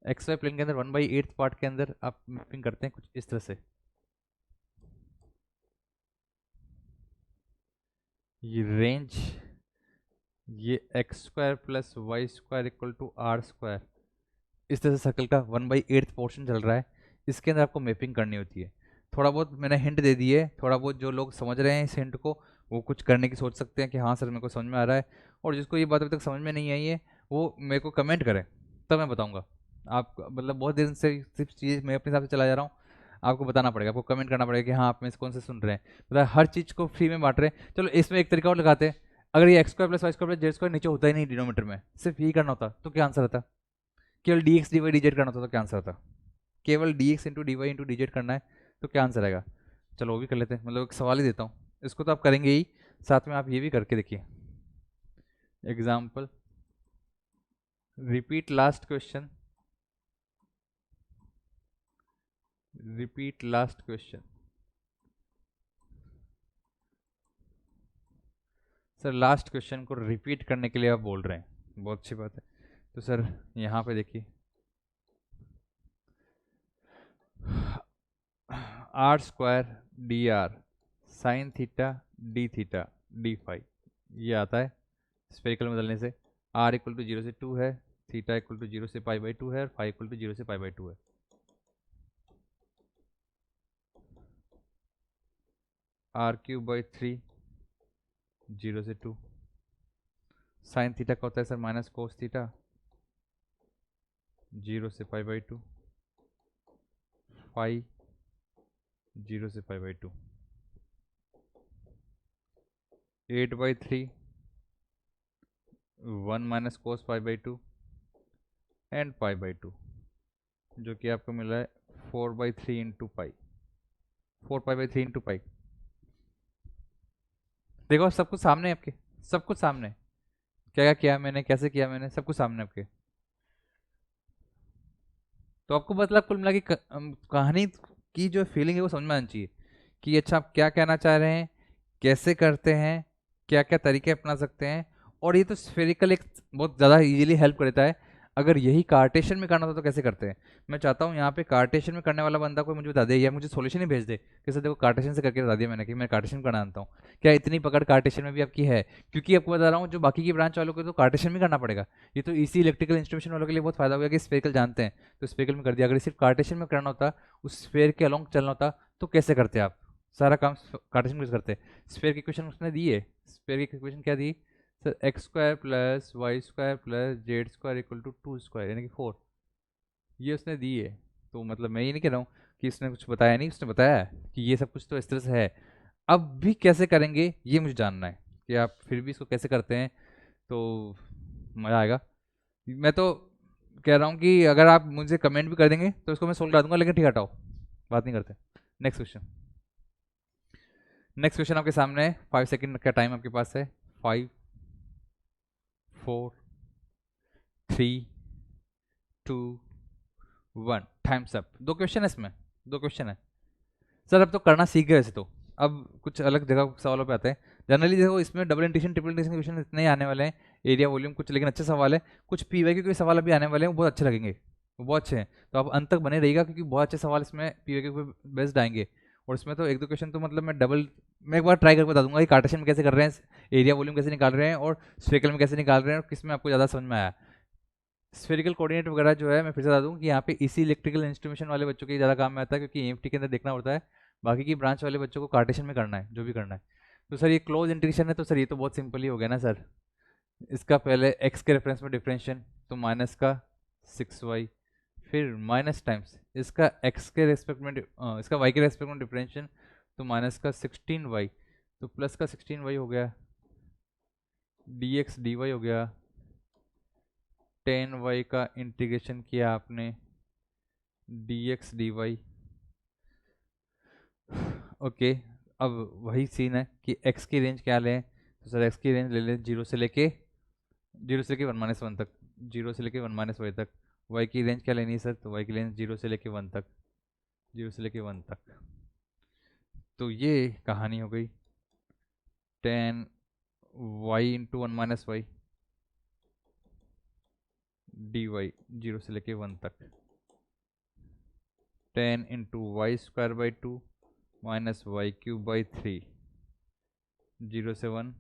एक्स वाई प्लेन के अंदर 1/8 पार्ट के अंदर आप मैपिंग करते हैं कुछ इस तरह से। ये रेंज, ये x square plus Y square equal to r square, इस तरह से सर्कल का 1/8 पोर्शन चल रहा है, इसके अंदर आपको मैपिंग करनी होती है। थोड़ा बहुत मैंने हिंट दे दी है, थोड़ा बहुत जो लोग समझ रहे हैं इस हिंट को वो कुछ करने की सोच सकते हैं कि हाँ सर मेरे को समझ में आ रहा है, और जिसको ये बात अभी तक समझ में नहीं आई है वो मेरे को कमेंट करें तब मैं बताऊँगा। आप मतलब बहुत देर से सिर्फ चीज़ मैं अपने हिसाब से चला जा रहा हूँ, आपको बताना पड़ेगा, आपको कमेंट करना पड़ेगा कि हाँ आप में से कौन से सुन रहे हैं। मतलब हर चीज़ को फ्री में बांट रहे हैं। चलो इसमें एक तरीका और लगाते हैं, अगर ये x square plus Y square plus Z square नीचे होता ही नहीं डिनोमीटर में, सिर्फ यही करना होता तो क्या आंसर आता, केवल d x d y d z करना होता तो क्या आंसर आता, केवल d x into d y into d z करना है तो क्या आंसर आएगा। चलो वो भी कर लेते हैं, मतलब एक सवाल ही देता हूँ, इसको तो आप करेंगे ही, साथ में आप ये भी करके देखिए। Example, repeat last question, repeat last question. Sir last question को रिपीट करने के लिए आप बोल रहे हैं, बहुत अच्छी बात है। तो सर यहाँ पे देखिए, r square d r sine theta d theta d phi, ये आता है स्फेरिकल में बदलने से। आर इक्वल टू 0 से 2 है, थीटा इक्वल टू 0 से π/2 है, और फाई इक्वल टू 0 से π/2 है। r³/3 0 से 2, साइन थीटा का होता है सर माइनस कोस थीटा 0 से π/2, फाई 0 से π/2, 8/3 1 माइनस कोस π/2 एंड π/2, जो कि आपको मिल रहा है 4/3 इंटू पाई, 4π/3 इंटू पाई। देखो सब कुछ सामने है आपके, सब कुछ सामने, क्या क्या किया मैंने, कैसे किया मैंने, सब कुछ सामने आपके। तो आपको मतलब कुल मिला के कहानी की जो फीलिंग है वो समझ में आनी चाहिए कि अच्छा आप क्या कहना चाह रहे हैं, कैसे करते हैं, क्या क्या तरीके अपना सकते हैं। और ये तो स्फेरिकल एक बहुत ज़्यादा इजीली हेल्प करता है। अगर यही कार्टेशियन में करना था तो कैसे करते हैं, मैं चाहता हूँ यहाँ पे कार्टेशियन में करने वाला बंदा कोई मुझे बता दे या मुझे सॉल्यूशन ही भेज दे कि सर देखो कार्टेशियन से करके बता दिया मैंने कि मैं कार्टेशियन करना जानता हूँ। क्या इतनी पकड़ कार्टेशियन में भी आपकी है, क्योंकि आपको बता रहा हूँ जो बाकी की ब्रांच वालों को तो कार्टेशियन में करना पड़ेगा। ये तो इसी इलेक्ट्रिकल इंस्ट्रूमेंटेशन वालों के लिए बहुत फायदा होगा कि स्फेरिकल जानते हैं तो स्फेरिकल में कर दिया। अगर सिर्फ कार्टेशियन में करना होता, उस स्फेयर के अलॉन्ग चलना होता, तो कैसे करते आप सारा काम कार्टेशियन में करते। स्फेयर की इक्वेशन उसने दी है, स्फेयर की इक्वेशन क्या दी sir, x square plus Y square plus Z square equal to 2 square यानी कि 4, ये उसने दी है। तो मतलब मैं ये नहीं कह रहा हूँ कि उसने कुछ बताया नहीं, उसने बताया कि ये सब कुछ तो इस तरह से है। अब भी कैसे करेंगे ये मुझे जानना है कि आप फिर भी इसको कैसे करते हैं, तो मज़ा आएगा। मैं तो कह रहा हूँ कि अगर आप मुझे कमेंट भी कर देंगे तो इसको मैं सोल्व करा दूंगा, लेकिन ठीक हटाओ, बात नहीं करते। नेक्स्ट क्वेश्चन, नेक्स्ट क्वेश्चन आपके सामने है। 5 सेकंड का टाइम आपके पास है। 5 4 3 2 1, टाइम्स अप। दो क्वेश्चन है इसमें, दो क्वेश्चन है सर। अब तो करना सीख गए वैसे तो, अब कुछ अलग जगह सवालों पे आते हैं। जनरली देखो इसमें double integration triple integration question इतने ही आने वाले हैं, एरिया वॉल्यूम कुछ, लेकिन अच्छे सवाल है। कुछ पीवाईक्यू के सवाल अभी आने वाले हैं, वो बहुत अच्छे लगेंगे, वो बहुत अच्छे हैं। तो आप अंत तक बने रहिएगा क्योंकि बहुत अच्छे सवाल इसमें पीवाईक्यू पे बेस्ड आएंगे। और इसमें तो एक दो क्वेश्चन तो मतलब मैं एक बार ट्राई करके बता दूंगा कि कार्टेशियन में कैसे कर रहे हैं, एरिया वॉल्यूम कैसे निकाल रहे हैं, और स्फेरिकल में कैसे निकाल रहे हैं, और किस में आपको ज़्यादा समझ में आया। स्फेरिकल कोऑर्डिनेट वगैरह जो है मैं फिर से बता दूं कि यहाँ पे इसी इलेक्ट्रिकल इंस्ट्रूमेंटेशन वाले बच्चों के ज़्यादा काम में आता है, क्योंकि EMT के अंदर देखना होता है बाकी की ब्रांच वाले बच्चों को कार्टेशियन में करना है, जो भी करना है। तो सर ये क्लोज इंटीग्रेशन है, तो सर ये तो बहुत सिंपल ही हो गया ना सर। इसका पहले x के रेफरेंस में डिफरेंशिएशन, तो माइनस का 6y, फिर माइनस टाइम्स इसका x के रेस्पेक्ट में इसका y के रेस्पेक्ट में डिफरेंशिएशन, तो माइनस का 16y, तो प्लस का 16y हो गया, dx dy हो गया, 10y का इंटीग्रेशन किया आपने, dx dy। ओके, अब वही सीन है कि x की रेंज क्या लें, तो सर x की रेंज ले लें जीरो से लेके 1 - 1 तक, जीरो से लेके 1 - y तक। y की रेंज क्या लेनी है सर, तो y की रेंज जीरो से लेके 1 तक, जीरो से लेके 1 तक। तो ये कहानी हो गई 10y into 1 - y dy, zero से लेके 1 तक, 10 into y²/2 minus y³/3, zero से 1,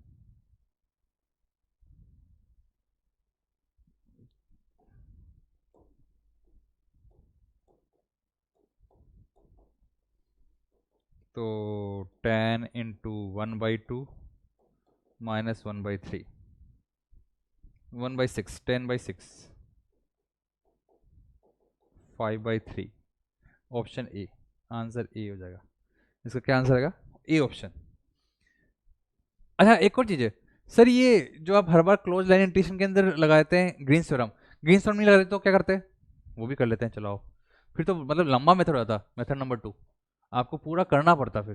तो 10 into 1/2 minus 1/3, 1/6, 10/6, 5/3, option A, answer A हो जाएगा। इसका क्या आंसर आएगा, ए ऑप्शन। अच्छा एक और चीज़ है सर, ये जो आप हर बार क्लोज लाइन इंटीग्रेशन के अंदर लगाते हैं ग्रीन्स थ्योरम, ग्रीन्स थ्योरम नहीं लगाते तो क्या करते हैं, वो भी कर लेते हैं, चलाओ। फिर तो मतलब लंबा मेथड होता, मेथड नंबर 2 आपको पूरा करना पड़ता, फिर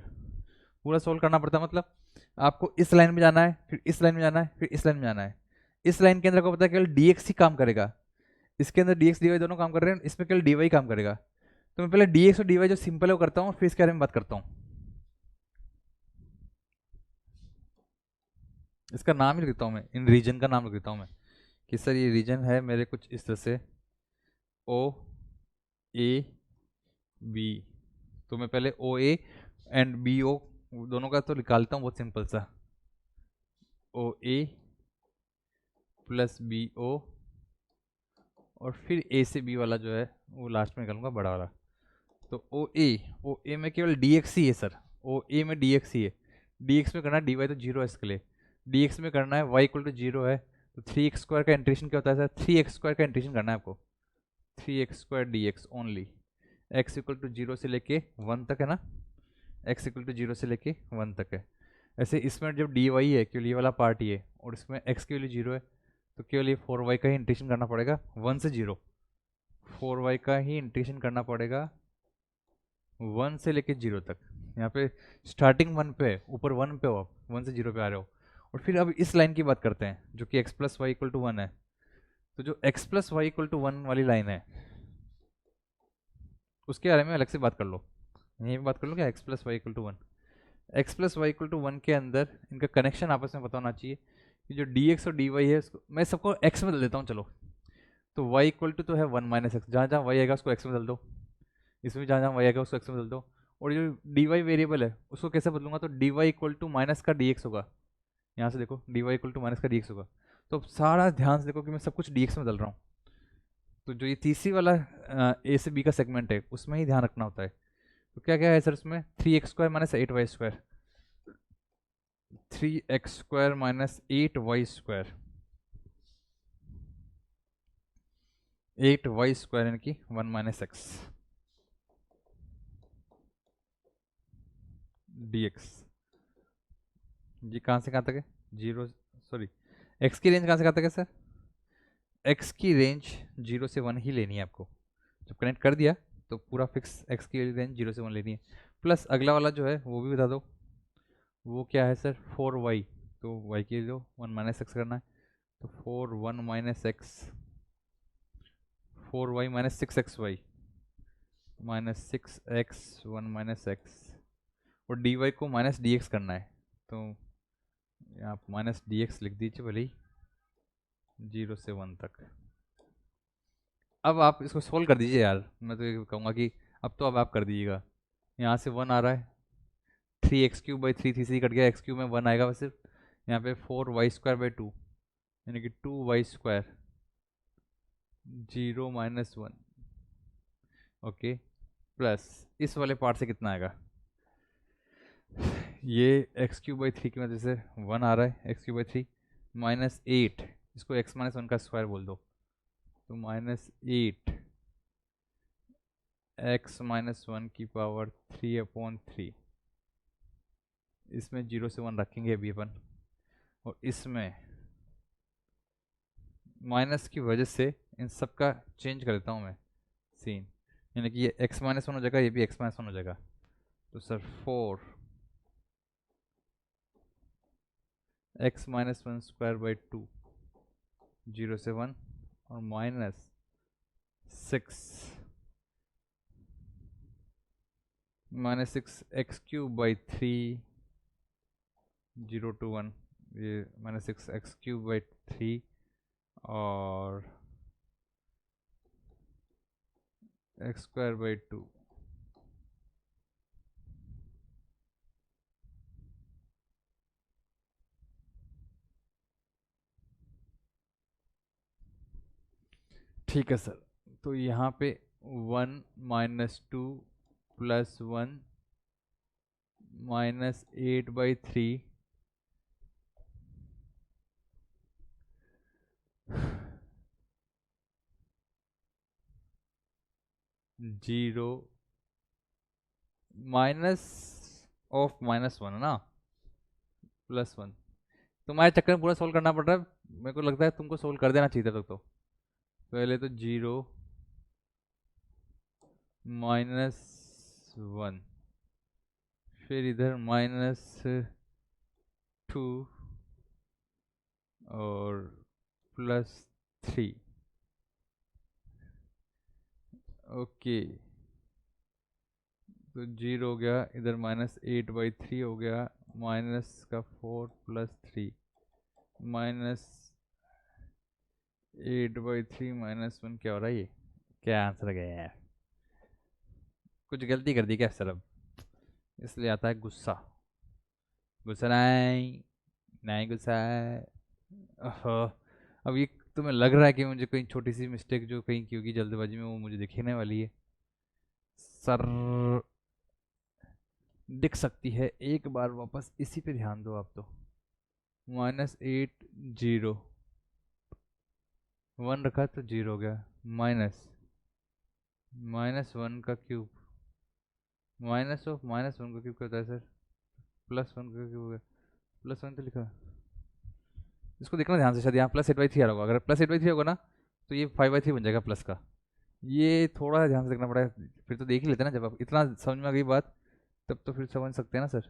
पूरा सोल्व करना पड़ता, मतलब आपको इस लाइन में जाना है, फिर इस लाइन में जाना है, फिर इस लाइन में जाना है। इस लाइन के अंदर आपको पता है केवल dx ही काम करेगा, इसके अंदर dx dy दोनों काम कर रहे हैं, इसमें केवल dy काम करेगा। तो मैं पहले dx और dy जो सिंपल है वो करता हूँ, फिर इसके बारे में बात करता हूँ। इसका नाम ही लिख देता हूँ मैं, इन रीजन का नाम लिख देता हूँ मैं कि सर ये रीजन है मेरे कुछ इस तरह से ओ ए बी। तो मैं पहले ओ ए एंड बी ओ दोनों का तो निकालता हूँ, बहुत सिंपल सा, ओ ए प्लस बी ओ, और फिर ए से बी वाला जो है वो लास्ट में निकालूंगा बड़ा वाला। तो ओ ए में केवल डी एक्स ही है सर, ओ ए में डी एक्स ही है, डी एक्स में करना है, डी वाई तो जीरो है इसके लिए, डी एक्स में करना है वाई इक्वल टू जीरो है, तो 3x² का इंटीग्रेशन क्या होता है सर, 3x² का इंटीग्रेशन करना है आपको, 3x² dx only, x equal to zero से लेके 1 तक है ना, x इक्वल टू जीरो से लेके 1 तक है। ऐसे इसमें जब डी वाई है केवल ये वाला पार्ट ही है, और इसमें x की वैल्यू जीरो है, तो केवल ये 4y का ही इंटीग्रेशन करना पड़ेगा 1 से 0, 4y का ही इंटीग्रेशन करना पड़ेगा 1 से लेके 0 तक। यहाँ पे स्टार्टिंग 1 पे है, ऊपर 1 पे हो आप, 1 से 0 पे आ रहे हो। और फिर अब इस लाइन की बात करते हैं जो कि x plus y equal to 1 है। तो जो x plus y equal to 1 वाली लाइन है उसके बारे में अलग से बात कर लो, यहीं पे बात कर लो क्या, x plus y equal to 1, x plus y equal to 1 के अंदर इनका कनेक्शन आपस में पता होना चाहिए कि जो dx और dy है उसको मैं सबको x में बदल देता हूँ, चलो। तो y इक्वल टू तो है 1 - x, जहाँ जहाँ y आएगा उसको x में बदल दो, इसमें जहाँ जहाँ y आएगा उसको x में बदल दो। और जो dy वेरिएबल है उसको कैसे बदलूंगा, तो dy इक्वल टू माइनस का dx होगा, यहाँ से देखो dy इक्वल टू माइनस का dx होगा। तो सारा ध्यान से देखो कि मैं सब कुछ dx में बदल रहा हूँ। तो जो ये तीसरी वाला a से b का सेगमेंट है उसमें ही ध्यान रखना होता है। तो क्या क्या है सर उसमें, 3x² - 8y², 3x² - 8y², 8y² यानी कि 1 - x dx। ये कहाँ से कहाँ तक है, जीरो, सॉरी x की रेंज कहाँ से कहाँ तक है सर, x की रेंज 0 से 1 ही लेनी है आपको। जब कनेक्ट कर दिया तो पूरा फिक्स x की रेंज 0 से 1 लेनी है। प्लस अगला वाला जो है वो भी बता दो, वो क्या है सर, 4y, तो y की जो 1 - x करना है, तो 4 1 - x, 4y - 6xy -6x 1 - x, और dy को माइनस dx करना है, तो आप माइनस dx लिख दीजिए भले ही 0 से 1 तक। अब आप इसको सोल्व कर दीजिए यार, मैं तो ये कहूँगा कि अब आप कर दीजिएगा। यहाँ से 1 आ रहा है, 3x³ 3 कट गया, x³ में 1 आएगा, वैसे यहाँ पे 4y²/2 यानी कि 2y², 0 - 1, ओके, प्लस इस वाले पार्ट से कितना आएगा, ये x³/3 की वजह से 1 आ रहा है, x³/3 -8, इसको x-1 का स्क्वायर बोल दो, तो -8 x-1 की पावर 3/3। इसमें 0 से 1 रखेंगे अभी अपन, और इसमें माइनस की वजह से इन सब का चेंज कर देता हूँ मैं सीन, यानी कि ये x-1 हो जाएगा, ये भी x-1 हो जाएगा। तो सर 4 x-1 स्क्वायर/2 0 से 1, और -6 x³/3 0 to 1, ये -6 x³/3 और x²/2। ठीक है सर, तो यहाँ पे 1 -2 + 1 -8/3 0 -(-1) ना, +1। तुम्हारे चक्कर में पूरा सोल्व करना पड़ रहा है, मेरे को लगता है तुमको सोल्व कर देना चाहिए था। तो पहले तो 0 -1, फिर इधर -2 और +3। ओके, तो 0 हो गया, इधर -8/3 हो गया, -4 + 3 -8/3 -1 क्या हो रहा है, ये क्या आंसर गया यार? कुछ गलती कर दी क्या सर? अब इसलिए आता है गुस्सा। गुस्सा नहीं, नहीं गुस्सा है। ओहो, अब ये तुम्हें लग रहा है कि मुझे कहीं छोटी सी मिस्टेक जो कहीं की होगी जल्दबाजी में, वो मुझे दिखने वाली है सर? दिख सकती है, एक बार वापस इसी पे ध्यान दो आप। तो -8 0 1 रखा तो 0 हो गया, -(-1) का क्यूब, -(-1) का क्यूब क्या होता है सर? +1 का क्यूब हो गया, +1 तो लिखा, इसको देखना ध्यान से, शायद यहाँ +8/3 आ रहा होगा। अगर +8/3 होगा ना, तो ये 5/3 बन जाएगा प्लस का। ये थोड़ा ध्यान से देखना पड़ेगा, फिर तो देख ही लेते ना। जब आप इतना समझ में आ गई बात, तब तो फिर समझ सकते हैं ना सर।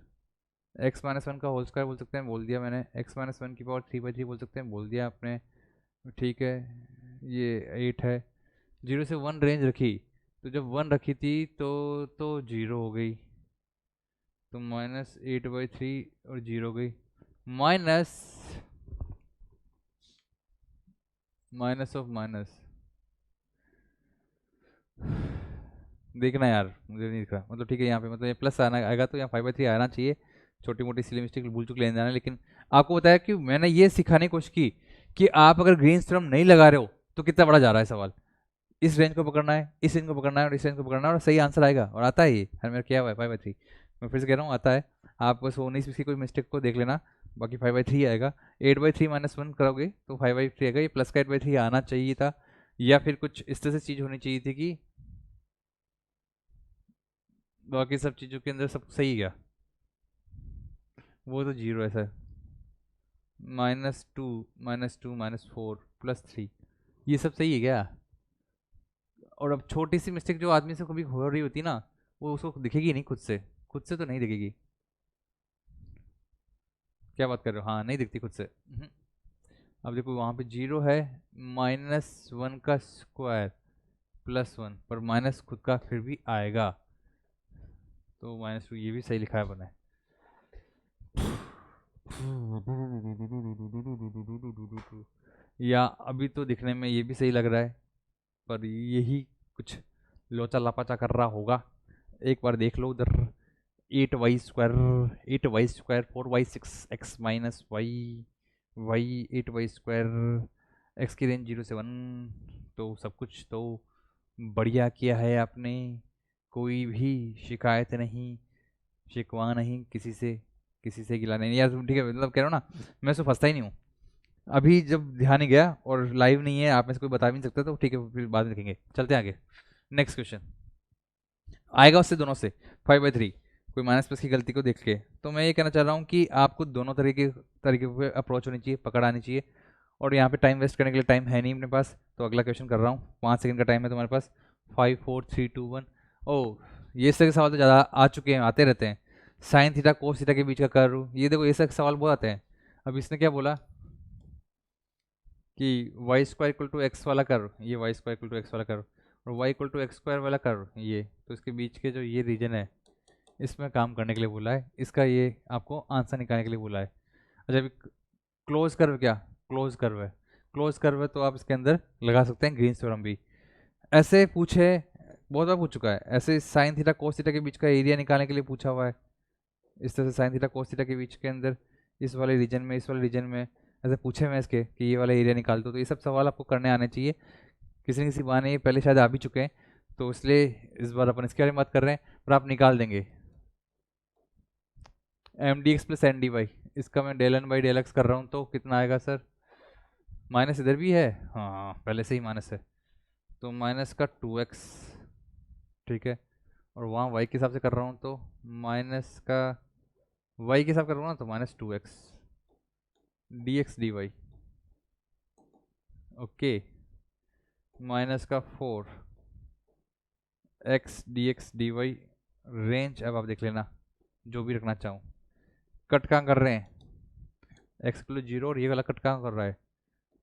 x-1 का होल स्क्वायर बोल सकते हैं, बोल दिया मैंने। x-1 की पावर 3/3 बोल सकते हैं, बोल दिया आपने। ठीक है, ये 8 है। 0 से 1 रेंज रखी, तो जब 1 रखी थी तो 0 हो गई, तो -8/3 और 0 हो गई, माइनस ऑफ माइनस। देखना यार, मुझे नहीं दिख रहा, मतलब ठीक है यहाँ पे, मतलब ये प्लस आना आएगा तो यहाँ 5/3 आना चाहिए। छोटी मोटी सिली मिस्टेक भूल चुक लेने जाना, लेकिन आपको बताया कि मैंने ये सिखाने की कोशिश की कि आप अगर ग्रीन थ्रम नहीं लगा रहे हो तो कितना बड़ा जा रहा है सवाल। इस रेंज को पकड़ना है, इस रेंज को पकड़ना है और इस रेंज को पकड़ना है, और सही आंसर आएगा। और आता है ये, हर मेरा क्या हुआ है 5/3। मैं फिर से कह रहा हूँ, आता है। आप बस 19 की कोई मिस्टेक को देख लेना, बाकी 5/3 आएगा। 8/3 -1 करोगे तो 5/3 आएगा। ये प्लस का 8/3 आना चाहिए था, या फिर कुछ इस तरह से चीज़ होनी चाहिए थी कि बाकी सब चीज़ों के अंदर सब सही गया। वो तो 0 है सर। -2 -4 +3, ये सब सही है क्या? और अब छोटी सी मिस्टेक जो आदमी से कभी हो रही होती ना, वो उसको दिखेगी नहीं, खुद से तो नहीं दिखेगी। क्या बात कर रहे हो? हाँ, नहीं दिखती खुद से। अब देखो वहाँ पे 0 है, -1 का स्क्वायर +1, पर माइनस खुद का फिर भी आएगा, तो -2 ये भी सही लिखा है अपने। या अभी तो दिखने में ये भी सही लग रहा है, पर यही कुछ लोचा लापाचा कर रहा होगा। एक बार देख लो उधर, 8y² 4y6 x - y 8y², x की रेंज 0 से 1। तो सब कुछ तो बढ़िया किया है आपने, कोई भी शिकायत नहीं, शिकवा नहीं किसी से। किसी से गिला नहीं यार, ठीक है, मतलब कह रहा हूँ ना, मैं उसमें फंसता ही नहीं हूँ। अभी जब ध्यान नहीं गया और लाइव नहीं है, आप में से कोई बता भी नहीं सकता, तो ठीक है फिर बाद में देखेंगे। चलते हैं आगे, नेक्स्ट क्वेश्चन आएगा उससे दोनों से 5/3, कोई माइनस प्लस की गलती को देख के। तो मैं ये कहना चाह रहा हूँ कि आपको दोनों तरीके पे अप्रोच होनी चाहिए, पकड़ आनी चाहिए। और यहाँ पे टाइम वेस्ट करने के लिए टाइम है नहीं अपने पास, तो अगला क्वेश्चन कर रहा हूँ। 5 सेकंड का टाइम है तुम्हारे पास। 5 4 3 2 1। ओह, ये इस तरह के सवाल तो ज़्यादा आ चुके हैं, आते रहते हैं। साइन थीटा कोस थीटा के बीच का कर्व, ये देखो ये सब सवाल बहुत आते हैं। अब इसने क्या बोला कि y² इक्वल टू एक्स वाला कर्व, ये y² इक्वल टू एक्स वाला कर्व, और y इक्वल टू x² वाला कर्व ये, तो इसके बीच के जो ये रीजन है इसमें काम करने के लिए बोला है, इसका ये आपको आंसर निकालने के लिए बोला है। अच्छा, अभी क्लोज कर्व, क्या क्लोज कर्व है, क्लोज कर्व है तो आप इसके अंदर लगा सकते हैं ग्रीन्स थ्योरम भी। ऐसे पूछे, बहुत बार पूछ चुका है, ऐसे साइन थीटा कोस थीटा के बीच का एरिया निकालने के लिए पूछा हुआ है। इस तरह से साइन थीटा कोस थीटा के बीच के अंदर इस वाले रीजन में, इस वाले रीजन में ऐसे पूछे मैं इसके कि ये वाला एरिया निकाल दो। तो ये सब सवाल आपको करने आने चाहिए, किसी न किसी बहाने ये पहले शायद आ भी चुके हैं, तो इसलिए इस बार अपन इसके बारे में बात कर रहे हैं, पर आप निकाल देंगे। mdx plus N D y, इसका मैं del N by del x कर रहा हूँ, तो कितना आएगा सर? माइनस इधर भी है, हाँ पहले से ही माइनस है, तो माइनस का 2x, ठीक है। और वहाँ y के हिसाब से कर रहा हूँ, तो माइनस का y के हिसाब कर रहा हूँ ना, तो minus 2x dx dy, okay. Minus का 4x dx dy, रेंज अब आप देख लेना जो भी रखना चाहूँ। कट कहाँ कर रहे हैं? x इक्वल टू 0, और ये वाला कट कहाँ कर रहा है?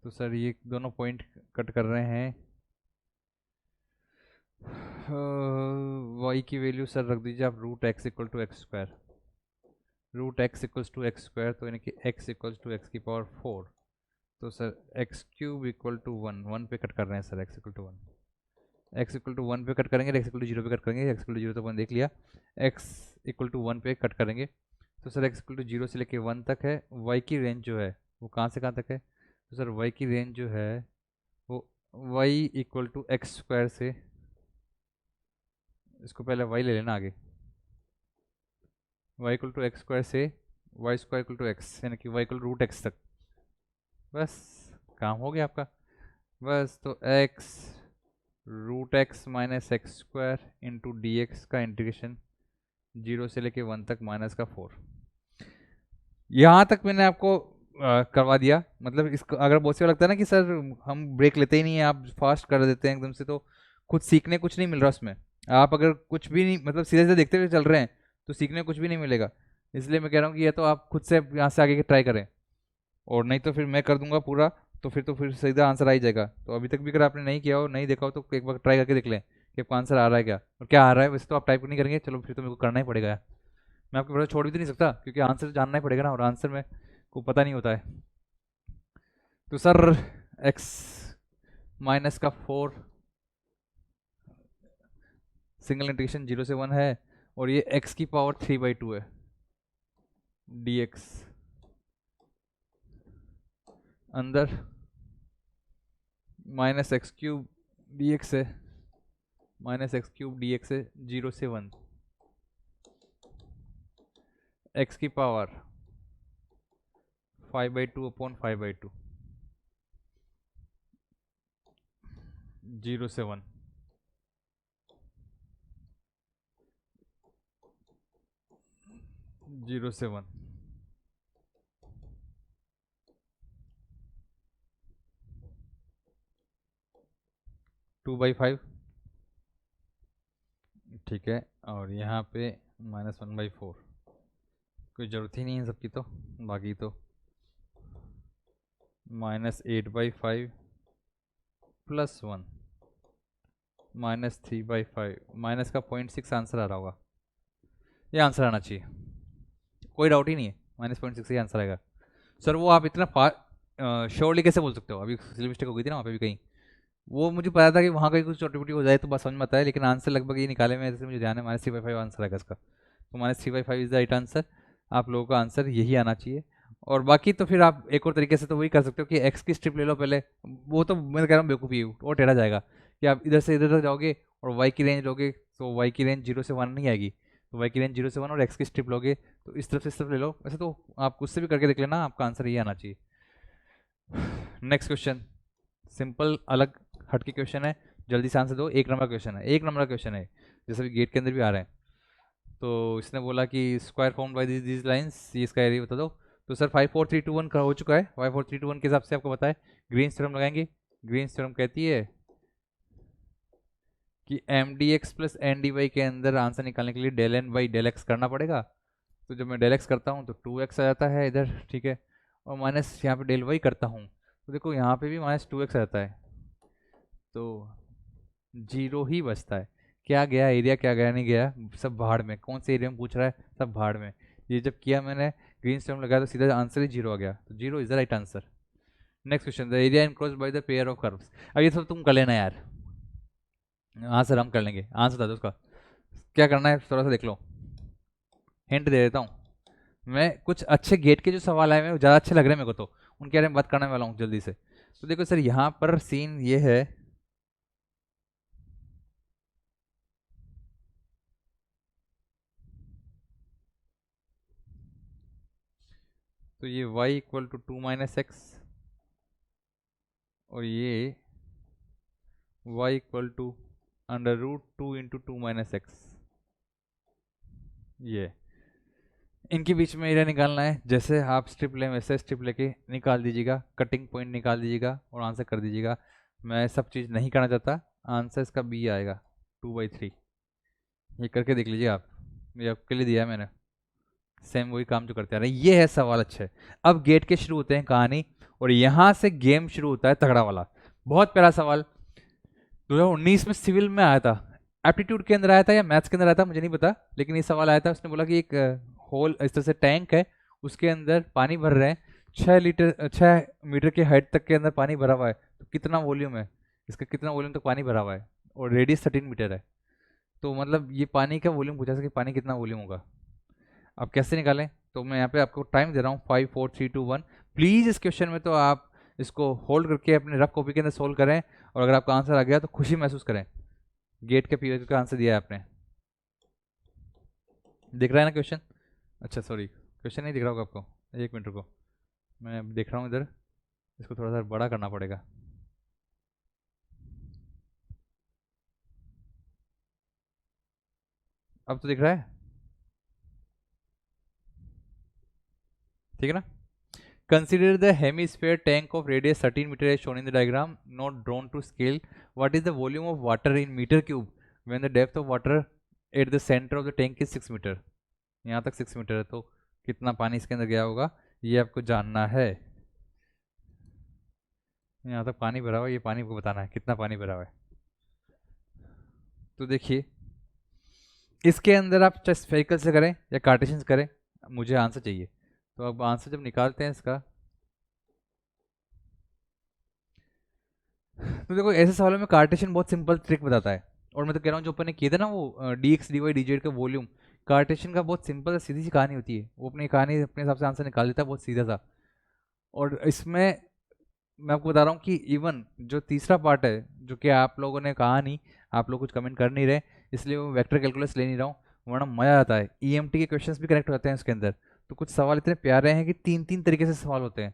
तो सर ये दोनों पॉइंट कट कर रहे हैं। y की वैल्यू सर रख दीजिए आप root x equal to x square, root x equals to x square, तो यानी कि x इक्वल्स टू एक्स की पावर 4। तो sir x cube equal to 1, 1 पे कट कर रहे हैं sir, x equal to 1, x equal to 1 पे कट करेंगे, x इक्वल टू 0 पे कट करेंगे। x इक्वल टू 0 तो अपन देख लिया, x इक्वल टू 1 पे कट करेंगे। तो सर x इक्वल टू 0 से लेके 1 तक है, y की रेंज जो है वो कहाँ से कहाँ तक है? तो सर y की रेंज जो है वो y equal to x square से, इसको पहले y ले लेना आगे, y equal to x square से y square equal to x, यानी कि y इक्वल रूट एक्स तक। बस काम हो गया आपका। बस तो x root x minus x square into d x का इंटीग्रेशन 0 से लेके 1 तक माइनस का 4। यहाँ तक मैंने आपको करवा दिया। मतलब इसको अगर बहुत से लगता है ना कि सर हम ब्रेक लेते ही नहीं है, आप फास्ट कर देते हैं एकदम से, तो कुछ सीखने कुछ नहीं मिल रहा उसमें। आप अगर कुछ भी नहीं, मतलब सीधे सीधे देखते हुए चल रहे हैं तो सीखने कुछ भी नहीं मिलेगा। इसलिए मैं कह रहा हूँ कि या तो आप खुद से यहाँ से आगे के ट्राई करें, और नहीं तो फिर मैं कर दूंगा पूरा, तो फिर सीधा आंसर आ ही जाएगा। तो अभी तक भी अगर आपने नहीं किया हो, नहीं देखा हो, तो एक बार ट्राई करके देख लें कि आपको आंसर आ रहा है क्या, और क्या आ रहा है। वैसे तो आप टाइप नहीं करेंगे, चलो फिर तो मेरे को करना ही पड़ेगा, मैं आपको छोड़ भी तो नहीं सकता, क्योंकि आंसर जानना ही पड़ेगा ना, और आंसर में को पता नहीं होता है। तो सर x माइनस का 4 सिंगल इंटीग्रेशन 0 से 1 है, और ये x की पावर 3/2 है dx, अंदर माइनस एक्स क्यूब dx है, माइनस एक्स क्यूब dx है 0 से 1, x की पावर 5/2 अपॉन 5/2, 0 से 1, जीरो से 1, टू बाई 5, ठीक है। और यहाँ पे -1/4, कोई ज़रूरत ही नहीं है सबकी, तो बाकी तो -8/5 प्लस 1 -3/5, माइनस का 0.6 आंसर आ रहा होगा, ये आंसर आना चाहिए, कोई डाउट ही नहीं है, -0.6 ही आंसर आएगा। सर वो आप इतना श्योरली कैसे बोल सकते हो? अभी सिली मिस्टेक हो गई थी ना वहाँ पे भी कहीं, वो मुझे पता था कि वहाँ कहीं कुछ छोटी हो जाए तो बस समझ में आता है, लेकिन आंसर लगभग ये निकाले में, जैसे मुझे ध्यान है -3/5 आंसर आएगा इसका, तो -3/5 इज द राइट आंसर। आप लोगों का आंसर यही आना चाहिए। और बाकी तो फिर आप एक और तरीके से तो वही कर सकते हो कि एक्स की स्ट्रिप ले लो पहले, वो तो मैं कह रहा हूँ बेवकूफ़ी, वो टेढ़ा जाएगा कि आप इधर से इधर तक जाओगे और वाई की रेंज लोगे, तो वाई की रेंज 0 से 1 नहीं आएगी, तो वाई की रेंज 0 से 1 और एक्स की स्ट्रिप लोगे तो इस तरफ से इस तरफ ले लो। वैसे तो आप उससे भी करके देख लेना, आपका आंसर ये आना चाहिए। नेक्स्ट क्वेश्चन सिंपल अलग हटके क्वेश्चन है, जल्दी से आंसर दो। एक नंबर क्वेश्चन है, एक नंबर क्वेश्चन है, जैसे भी गेट के अंदर भी आ रहे हैं। तो इसने बोला कि square form by these lines, ये इसका एरिया बता दो। तो सर 5 4 3 2 1 का हो चुका है। 5 4 3 2 1 के हिसाब से आपको पता है, ग्रीन्स थ्योरम लगाएंगे। ग्रीन्स थ्योरम कहती है कि m D x plus N D y के अंदर आंसर निकालने के लिए del N by del x करना पड़ेगा। तो जब मैं डेल एक्स करता हूँ तो 2x आ जाता है इधर, ठीक है, और माइनस यहाँ पे डेल वाई करता हूँ तो देखो यहाँ पे भी माइनस 2x आ जाता है, तो 0 ही बचता है। क्या गया एरिया, क्या गया नहीं गया, सब भाड़ में। कौन से एरिया में पूछ रहा है, सब भाड़ में। ये जब किया मैंने ग्रीन स्टोन लगाया तो सीधा आंसर ही 0 आ गया, तो 0 is the right answer. Next question, the area enclosed by the pair of curves. अब ये सब तुम कर लेना यार, हाँ सर हम कर लेंगे। आंसर बता दो उसका, क्या करना है थोड़ा सा देख लो, हिंट दे देता हूँ मैं। कुछ अच्छे गेट के जो सवाल आए हैं ज़्यादा अच्छे लग रहे हैं मेरे को, तो उनके बारे में बात करने वाला हूँ जल्दी से। तो देखो सर यहाँ पर सीन ये है, तो ये y equal to 2 minus x और ये y equal to under root 2 into 2 minus x, ये इनके बीच में एरिया निकालना है। जैसे आप स्ट्रिप लें वैसे स्ट्रिप लेके निकाल दीजिएगा, कटिंग पॉइंट निकाल दीजिएगा और आंसर कर दीजिएगा। मैं सब चीज़ नहीं करना चाहता, आंसर इसका बी आएगा 2/3। ये करके देख लीजिए आप, ये आपके लिए दिया है मैंने, सेम वही काम जो करते आ रहे हैं। ये है सवाल अच्छे। अब गेट के शुरू होते हैं कहानी और यहाँ से गेम शुरू होता है तगड़ा वाला। बहुत प्यारा सवाल 2019 में सिविल में आया था, एप्टीट्यूड के अंदर आया था या मैथ्स के अंदर आया था मुझे नहीं पता, लेकिन ये सवाल आया था। उसने बोला कि एक होल इस तरह से टैंक है, उसके अंदर पानी भर रहे हैं, 6 मीटर की हाइट तक के अंदर पानी भरा हुआ है, तो कितना वॉल्यूम है इसका, कितना वॉल्यूम तक पानी भरा हुआ है, और रेडियस 13 मीटर है। तो मतलब ये पानी का वॉल्यूम पूछा था कि पानी कितना वॉल्यूम होगा। अब कैसे निकालें, तो मैं यहाँ पे आपको टाइम दे रहा हूँ 5 4 3 2 1। प्लीज़ इस क्वेश्चन में तो आप इसको होल्ड करके अपने रफ कॉपी के अंदर सोल्व करें, और अगर आपका आंसर आ गया तो खुशी महसूस करें, गेट के पीरियड का आंसर दिया है आपने। दिख रहा है ना क्वेश्चन? अच्छा सॉरी, क्वेश्चन नहीं दिख रहा होगा आपको, एक मिनट रुको, मैं देख रहा हूँ इधर, इसको थोड़ा सा बड़ा करना पड़ेगा। अब तो दिख रहा है, ठीक है ना? Consider the hemisphere tank of radius 13 meter as shown in the diagram, not drawn to scale. What is the volume of water in meter cube when the depth of water at the center of the tank is 6 meter? यहाँ तक 6 metre है, तो कितना पानी इसके अंदर गया होगा ये आपको जानना है। यहाँ तक पानी भरा हुआ है, ये पानी आपको बताना है कितना पानी भरा हुआ है। तो देखिए इसके अंदर आप चाहे स्फेरिकल से करें या कार्टेशियन से करें, मुझे आंसर चाहिए। तो अब आंसर जब निकालते हैं इसका, तो देखो ऐसे सवालों में कार्टेशियन बहुत सिंपल ट्रिक बताता है। और मैं तो कह रहा हूँ जो अपन ने किए थे ना वो d x d y d z का वॉल्यूम, कार्टेशियन का बहुत सिंपल सीधी सी कहानी होती है, वो अपनी कहानी अपने हिसाब से आंसर निकाल देता है बहुत सीधा सा। और इसमें मैं आपको बता रहा हूँ कि इवन जो तीसरा पार्ट है जो कि आप लोगों ने कहा नहीं, आप लोग कुछ कमेंट कर नहीं रहे, इसलिए वो वेक्टर कैलकुलस ले नहीं रहा हूँ, वरना मज़ा आता है। ईएमटी के क्वेश्चंस भी कनेक्ट होते हैं उसके अंदर। तो कुछ सवाल इतने प्यारे हैं कि 3 3 तरीके से सवाल होते हैं,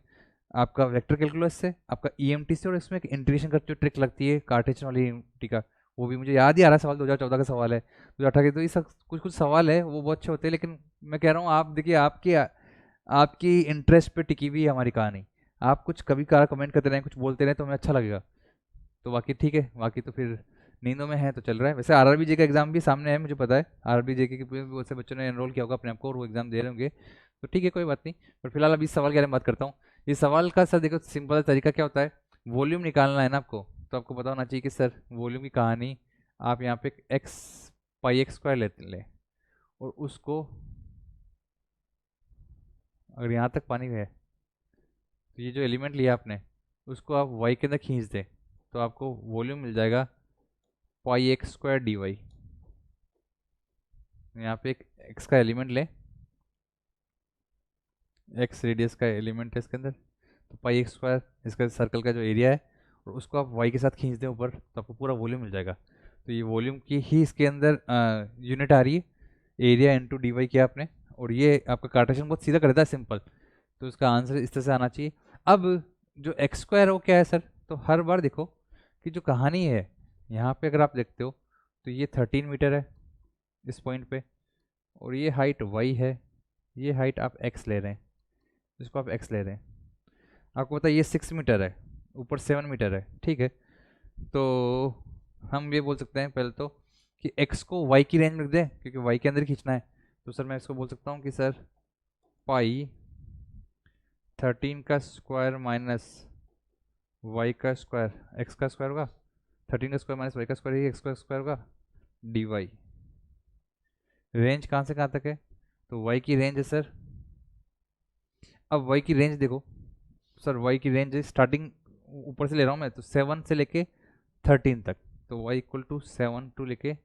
आपका वेक्टर कैलकुलस से, आपका ईएमटी से, और इसमें एक इंटीग्रेशन का जो ट्रिक लगती है कार्टेशियन वाली ईएमटी का, वो भी मुझे याद ही आ रहा है। सवाल 2014 का सवाल है, 2018 के। तो ये सब कुछ कुछ सवाल है वो बहुत अच्छे होते हैं, लेकिन मैं कह रहा हूँ आप देखिए आपकी आपकी इंटरेस्ट पे टिकी हुई है हमारी कहानी। आप कुछ कभी कभार कमेंट करते रहें, कुछ बोलते रहें तो हमें अच्छा लगेगा। तो बाकी ठीक है, बाकी तो फिर नींदों में है तो चल रहा है। वैसे आरआरबी का एग्जाम भी सामने है, मुझे पता है आरआरबी के बहुत से बच्चों ने एनरोल किया होगा अपने आप को और वो एग्जाम दे रहे होंगे, तो ठीक है कोई बात नहीं। पर फिलहाल अभी इस सवाल के बारे में बात करता हूँ। इस सवाल का सर देखो सिंपल तरीका क्या होता है, वॉल्यूम निकालना है ना आपको, तो आपको पता होना चाहिए कि सर वॉल्यूम की कहानी, आप यहाँ पे एक्स पाई एक्स स्क्वायर लेते लें, और उसको अगर यहाँ तक पानी है तो ये जो एलिमेंट लिया आपने उसको आप वाई के अंदर खींच दें, तो आपको वॉल्यूम मिल जाएगा पाई एक्स स्क्वायर डी वाई। यहाँ पे एक एक्स का एलिमेंट लें, एक्स रेडियस का एलिमेंट है इसके अंदर, तो पाई एक्स स्क्वायर इसका सर्कल का जो एरिया है, और उसको आप वाई के साथ खींच दें ऊपर, तो आपको पूरा वॉल्यूम मिल जाएगा। तो ये वॉल्यूम की ही इसके अंदर यूनिट आ रही है, एरिया इंटू डी वाई किया आपने, और ये आपका कार्टेशियन बहुत सीधा कर देता है, सिंपल। तो इसका आंसर इस तरह से आना चाहिए। अब जो एक्स स्क्वायर है वो क्या है सर, तो हर बार देखो कि जो कहानी है यहाँ पे अगर आप देखते हो तो ये 13 मीटर है इस पॉइंट पे, और ये हाइट y है, ये हाइट आप x ले रहे हैं, इसको आप x ले रहे हैं। आपको पता है ये 6 मीटर है, ऊपर 7 मीटर है, ठीक है। तो हम ये बोल सकते हैं पहले तो कि x को y की रेंज में रख दें, क्योंकि y के अंदर ही खींचना है। तो सर मैं इसको बोल सकता हूँ कि सर पाई 13 का स्क्वायर माइनस y का स्क्वायर, x का स्क्वायर होगा, 13 का स्क्वायर माइनस y का स्क्वायर, ये x का स्क्वायर होगा, डी वाई। रेंज कहाँ से कहाँ तक है, तो y की रेंज है सर, अब y की रेंज देखो सर, y की रेंज स्टार्टिंग ऊपर से ले रहा हूँ मैं, तो 7 से लेके 13 तक, तो y इक्वल टू 7 टू लेके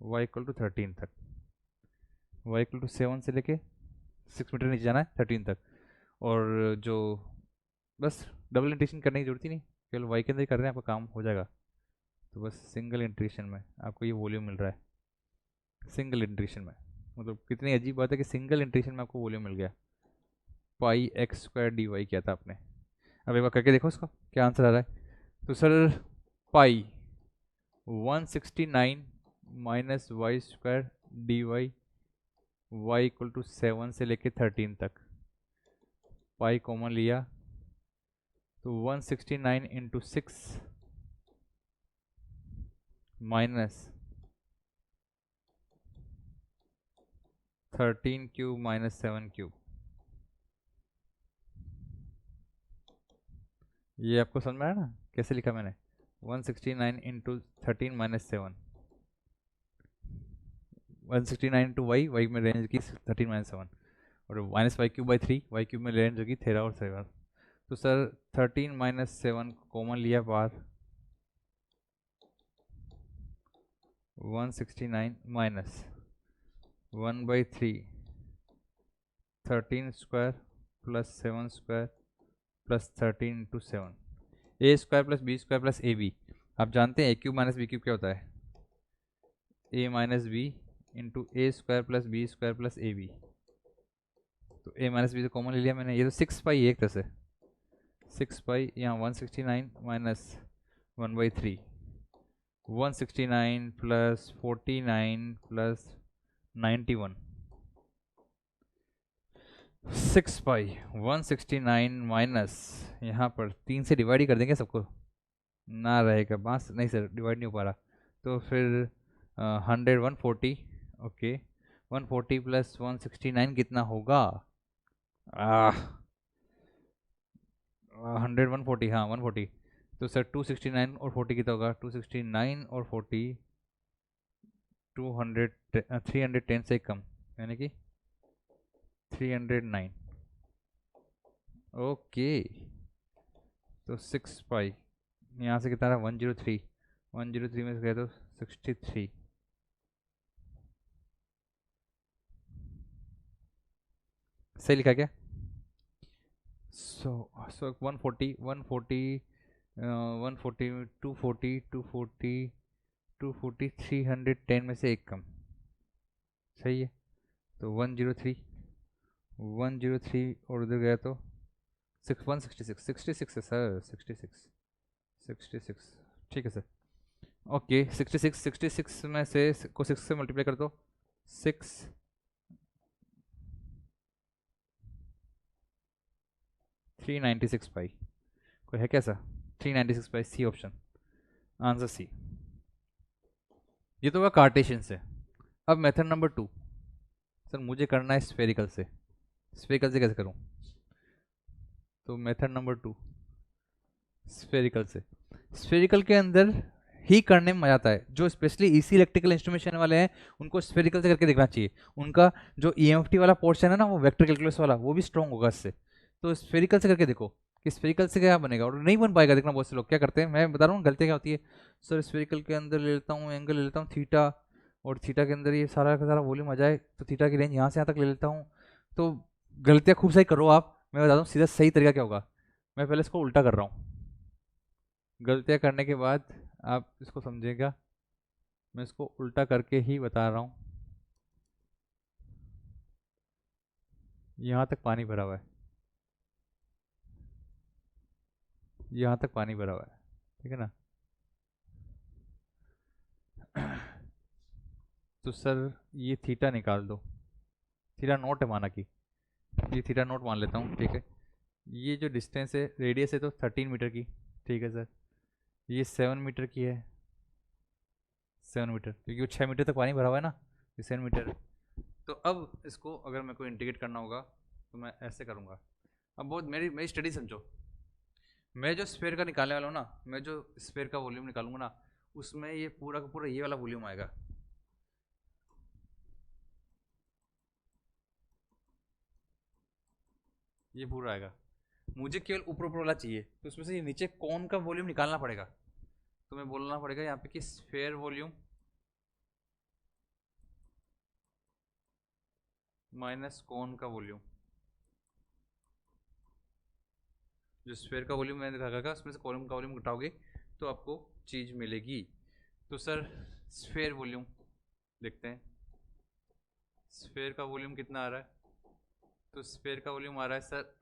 y इक्वल टू 13 तक, y इक्वल टू 7 से लेके 6 मीटर नीचे जाना है 13 तक। और जो बस डबल इंटीग्रेशन करने की जरूरत ही नहीं, केवल y के अंदर ही कर रहे हैं, आपका काम हो जाएगा। तो बस सिंगल इंटीग्रेशन में आपको ये वॉल्यूम मिल रहा है, सिंगल इंटीग्रेशन में। मतलब कितनी अजीब बात है कि सिंगल इंटीग्रेशन में आपको वॉल्यूम मिल गया, पाई एक्स स्क्वायर डी वाई किया था आपने। अब एक बार करके देखो इसका क्या आंसर आ रहा है। तो sir pi 169 minus y square d y, y equal to 7 से लेके 13 तक, पाई कॉमन लिया तो 169 into 6 minus 13 cube minus 7 cube. ये आपको समझ में आया ना कैसे लिखा मैंने, 169 into 13 minus 7, 169 into y, y में रेंज की 13 माइनस 7, और minus y cube by 3, y cube में रेंज होगी 13 और 7। तो सर 13 माइनस 7 कॉमन लिया बाहर, 169 minus 1/3, 13 square plus 7 square plus 13 into 7, A square plus B square plus A B. आप जानते हैं A cube minus B cube क्या होता है, A minus B into A square plus B square plus A B. तो A minus B तो common ले लिया मैंने, ये तो 6 पाई एक तरह से, 6 पाई यहाँ 169 माइनस 1/3, 169 प्लस 49 प्लस 91, 6 पाई 169 माइनस, यहाँ पर 3 से डिवाइड ही कर देंगे सबको, ना रहेगा बांस, नहीं सर डिवाइड नहीं हो पा रहा। तो फिर 100 140, ओके 140 प्लस 169 कितना होगा, 100 140, हाँ 140। तो सर 269 और 40 कितना होगा, 269 और 40 200 310 से कम, यानी कि 309, ओके। तो 6 पाई यहाँ से कितना रहा 103, 103 में से गया तो 63, सही लिखा क्या। सो 140 140 140 240 240 240 310 में से एक कम, सही है। तो 103 103 और उधर गया तो 166 66 है सर, 66 66, ठीक है सर, ओके 66 66 में से को 6 से मल्टीप्लाई कर दो, 6 396 पाई, कोई है कैसा, 396 पाई, सी ऑप्शन, आंसर सी। ये तो हुआ कार्टेशियन से। अब मेथड नंबर 2, सर मुझे करना है स्फेरिकल से, स्फेरिकल से कैसे करूं, तो मेथड नंबर 2 स्फेरिकल से। स्फेरिकल के अंदर ही करने में मजा आता है, जो स्पेशली इसी इलेक्ट्रिकल इंस्ट्रूमेंटेशन वाले हैं उनको स्फेरिकल से करके देखना चाहिए, उनका जो ईएमएफटी वाला पोर्शन है ना, वो वेक्टर कैलकुलस वाला, वो भी स्ट्रॉन्ग होगा इससे। तो स्फेरिकल से करके देखो कि स्फेरिकल से क्या बनेगा, और नहीं बन पाएगा, देखना बहुत से लोग क्या करते हैं, मैं बता रहा हूँ गलती क्या होती है। सर स्फेरिकल के अंदर ले लेता हूँ एंगल, ले लेता हूँ थीटा, और थीटा के अंदर ये सारा का सारा वॉल्यूम आ जाए, तो थीटा की रेंज यहाँ से यहाँ तक ले लेता हूँ। तो गलतियाँ खूब सारी करो आप, मैं बता दूँ सीधा सही तरीका क्या होगा। मैं पहले इसको उल्टा कर रहा हूँ, गलतियाँ करने के बाद आप इसको समझेगा मैं इसको उल्टा करके ही बता रहा हूँ। यहाँ तक पानी भरा हुआ है, यहाँ तक पानी भरा हुआ है, ठीक है ना। तो सर ये थीटा निकाल दो, थीटा नोट है माना कि, ये थीटा नोट मान लेता हूँ, ठीक है। ये जो डिस्टेंस है, रेडियस है तो 13 मीटर की, ठीक है सर। ये 7 मीटर की है, 7 मीटर, क्योंकि वो 6 मीटर तक पानी भरा हुआ है ना, ये 7 मीटर है। तो अब इसको अगर मेरे को इंटीग्रेट करना होगा तो मैं ऐसे करूँगा। अब बहुत मेरी मेरी स्टडी समझो, मैं जो स्फेयर का निकालने वाला हूँ ना, मैं जो स्फेयर का वॉल्यूम निकालूंगा ना, उसमें ये पूरा का पूरा ये वाला वॉल्यूम आएगा। ये पूरा आएगा। मुझे केवल ऊपर ऊपर वाला चाहिए, तो उसमें से ये नीचे कौन का वॉल्यूम निकालना पड़ेगा। तो मैं बोलना पड़ेगा यहाँ पे कि स्फेयर वॉल्यूम माइनस कौन का वॉल्यूम। जो स्फेयर का वॉल्यूम मैंने देखा था, उसमें से कॉलम का वॉल्यूम घटाओगे तो आपको चीज़ मिलेगी। तो सर स्फेयर वॉल्यूम देखते हैं, स्फेयर का वॉल्यूम कितना आ रहा है। तो स्फेयर का वॉल्यूम आ रहा है sir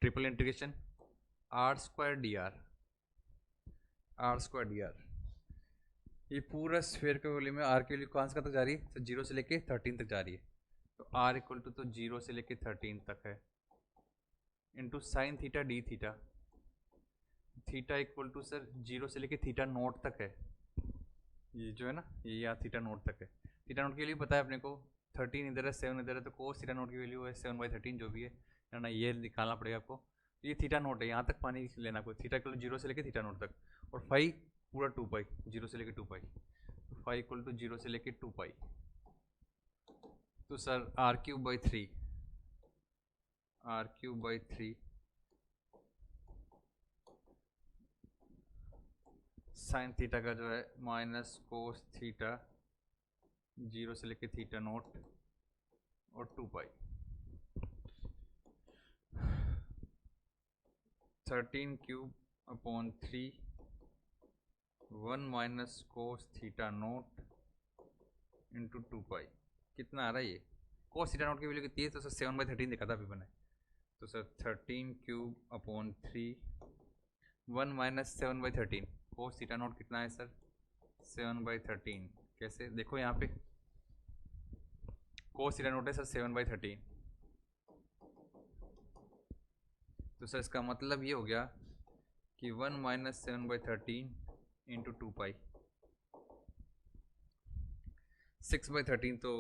triple integration r square d r, r square d r. ये पूरा स्फेयर का वॉल्यूम है। आर की वैल्यू कहाँ से तक जा रही है, तो 0 से लेके 13 तक जा रही है। तो आर इक्वल टू तो 0 से लेके 13 तक है, into sine theta d theta. Theta equal to sir 0 से लेके थीटा नोट तक है, ये जो है ना, ये यहाँ थीटा नोट तक है। थीटा नोट की वैल्यू पता है अपने को, 13 इधर है 7 इधर है, तो कोस थीटा नोट की वैल्यू है 7/13 जो भी है ना, ये निकालना पड़ेगा आपको। तो ये थीटा नोट है, यहाँ तक पानी लेना कोई, थीटा इक्वल 0 से लेके थीटा नोट तक। और फाई पूरा 2 पाई, 0 से लेके 2 पाई, तो फाई इक्वल टू 0 से लेके 2 पाई। तो sir r³/3, r³/3 sign theta का जो है माइनस कोस थीटा 0 से लेके थीटा नोट और 2 पाई। 13³/3 1 minus cos theta note into 2 पाई। कितना आ रहा है ये, कोस थीटा नोट की वैल्यू कितनी है, तो सर 7/13 दिखा था अभी मैंने। तो sir 13³/3 1 minus 7/13, cos theta note कितना है सर 7/13। कैसे देखो यहाँ पे कोस थीटा नोट है सर 7/13। तो सर इसका मतलब ये हो गया कि 1 माइनस 7/13 इंटू 2 पाई, 6/13 तो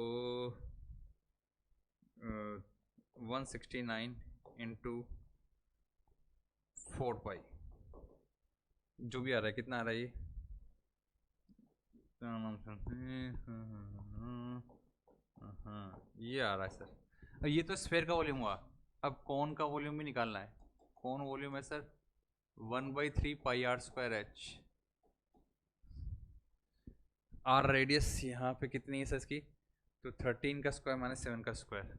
169 इंटू 4 पाई, जो भी आ रहा है। कितना आ रहा है ये, ये आ रहा है सर। अब ये तो स्फेयर का वॉल्यूम हुआ, अब कौन का वॉल्यूम भी निकालना है। कौन वॉल्यूम है sir 1/3 pi are square h. R radius यहाँ पे कितनी है सर इसकी, तो 13 का स्क्वायर माइनस 7 का स्क्वायर,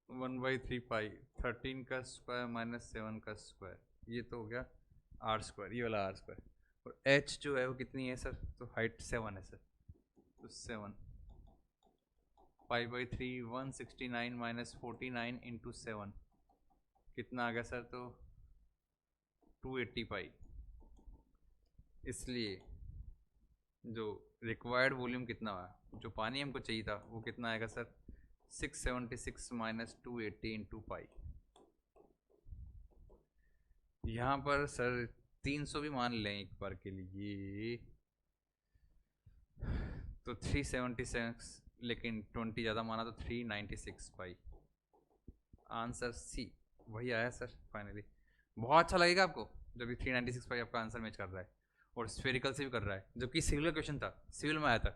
1/3 पाई 13 का स्क्वायर माइनस 7 का स्क्वायर, ये तो हो गया आर स्क्वायर, ये वाला आर स्क्वायर। और एच जो है वो कितनी है सर, तो हाइट 7 है सर, तो 7 पाई/3 169 माइनस 49 इंटू 7 कितना आ गया सर, तो 280 पाई। इसलिए जो रिक्वायर्ड वॉल्यूम कितना हुआ, जो पानी हमको चाहिए था वो कितना आएगा सर 676 माइनस 280 इंटू पाई। यहाँ पर सर 300 भी मान लें एक बार के लिए, तो 376, लेकिन 20 ज़्यादा माना तो 396 पाई। आंसर सी वही आया सर फाइनली। बहुत अच्छा लगेगा आपको जब ये 396 पाई आपका आंसर मैच कर रहा है और स्फेरिकल से भी कर रहा है, जबकि सिविल का क्वेश्चन था, सिविल में आया था।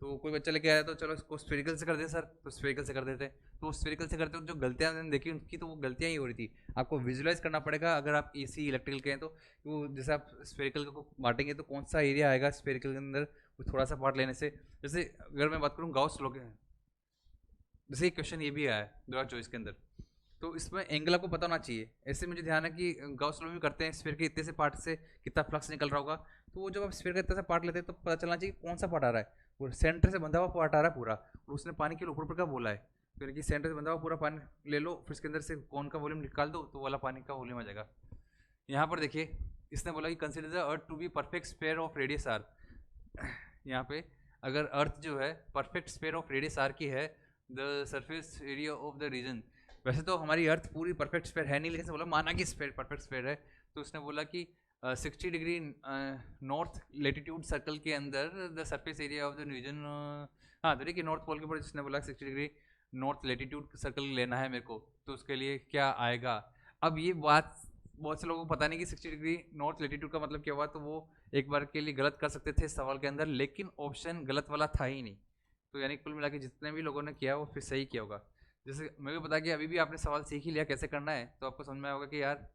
तो कोई बच्चा लेके आया तो चलो इसको स्फेरिकल से कर दे सर, तो स्फेरिकल से कर देते। तो स्फेरिकल से करते जो गलतियाँ मैंने देखी उनकी, तो वो गलतियाँ ही हो रही थी। आपको विजुलाइज करना पड़ेगा अगर आप इसी इलेक्ट्रिकल के हैं, तो वो जैसे आप स्फेरिकल को बांटेंगे तो कौन सा एरिया आएगा स्फेरिकल के अंदर, वो थोड़ा सा पार्ट लेने से। जैसे अगर मैं बात करूँ गाउस लॉ के, जैसे एक क्वेश्चन ये भी आया है 2024 के अंदर, तो इसमें एंगल आपको पता होना चाहिए। ऐसे मुझे ध्यान है कि गाउस लॉ भी करते हैं, स्फीयर के इतने से पार्ट से कितना फ्लक्स निकल रहा होगा, तो वो जब आप स्फीयर का इतना सा पार्ट लेते हैं तो पता चलना चाहिए कौन सा पार्ट आ रहा है, वो सेंटर से बंधा हुआ पार्ट आ रहा है पूरा, और उसने पानी के ऊपर ऊपर का बोला है, तो यानी कि सेंटर से बंधा हुआ पूरा पानी ले लो, फिर उसके अंदर से कौन का वॉल्यूम निकाल दो तो वाला पानी का वॉल्यूम आ जाएगा। यहाँ पर देखिए इसने बोला कि consider the earth to be perfect sphere of radius r. यहाँ पे अगर अर्थ जो है perfect sphere of radius r की है, the surface area of the region, वैसे तो हमारी अर्थ पूरी परफेक्ट स्फीयर है नहीं, लेकिन बोला माना कि स्फीयर परफेक्ट स्फीयर है, तो उसने बोला कि 60 डिग्री नॉर्थ लेटीट्यूड सर्कल के अंदर the surface area of the region, हाँ तो देखिए नॉर्थ पोल के ऊपर जिसने बोला 60 डिग्री नॉर्थ लेटीट्यूड सर्कल लेना है मेरे को, तो उसके लिए क्या आएगा। अब ये बात बहुत से लोगों को पता नहीं कि 60 डिग्री नॉर्थ लेटीट्यूड का मतलब क्या हुआ, तो वो एक बार के लिए गलत कर सकते थे सवाल के अंदर, लेकिन ऑप्शन गलत वाला था ही नहीं, तो यानी कुल मिला के जितने भी लोगों ने किया वो फिर सही किया होगा। जैसे मेरे को पता कि अभी भी आपने सवाल सीख ही लिया कैसे करना है, तो आपको समझ में आया होगा कि यार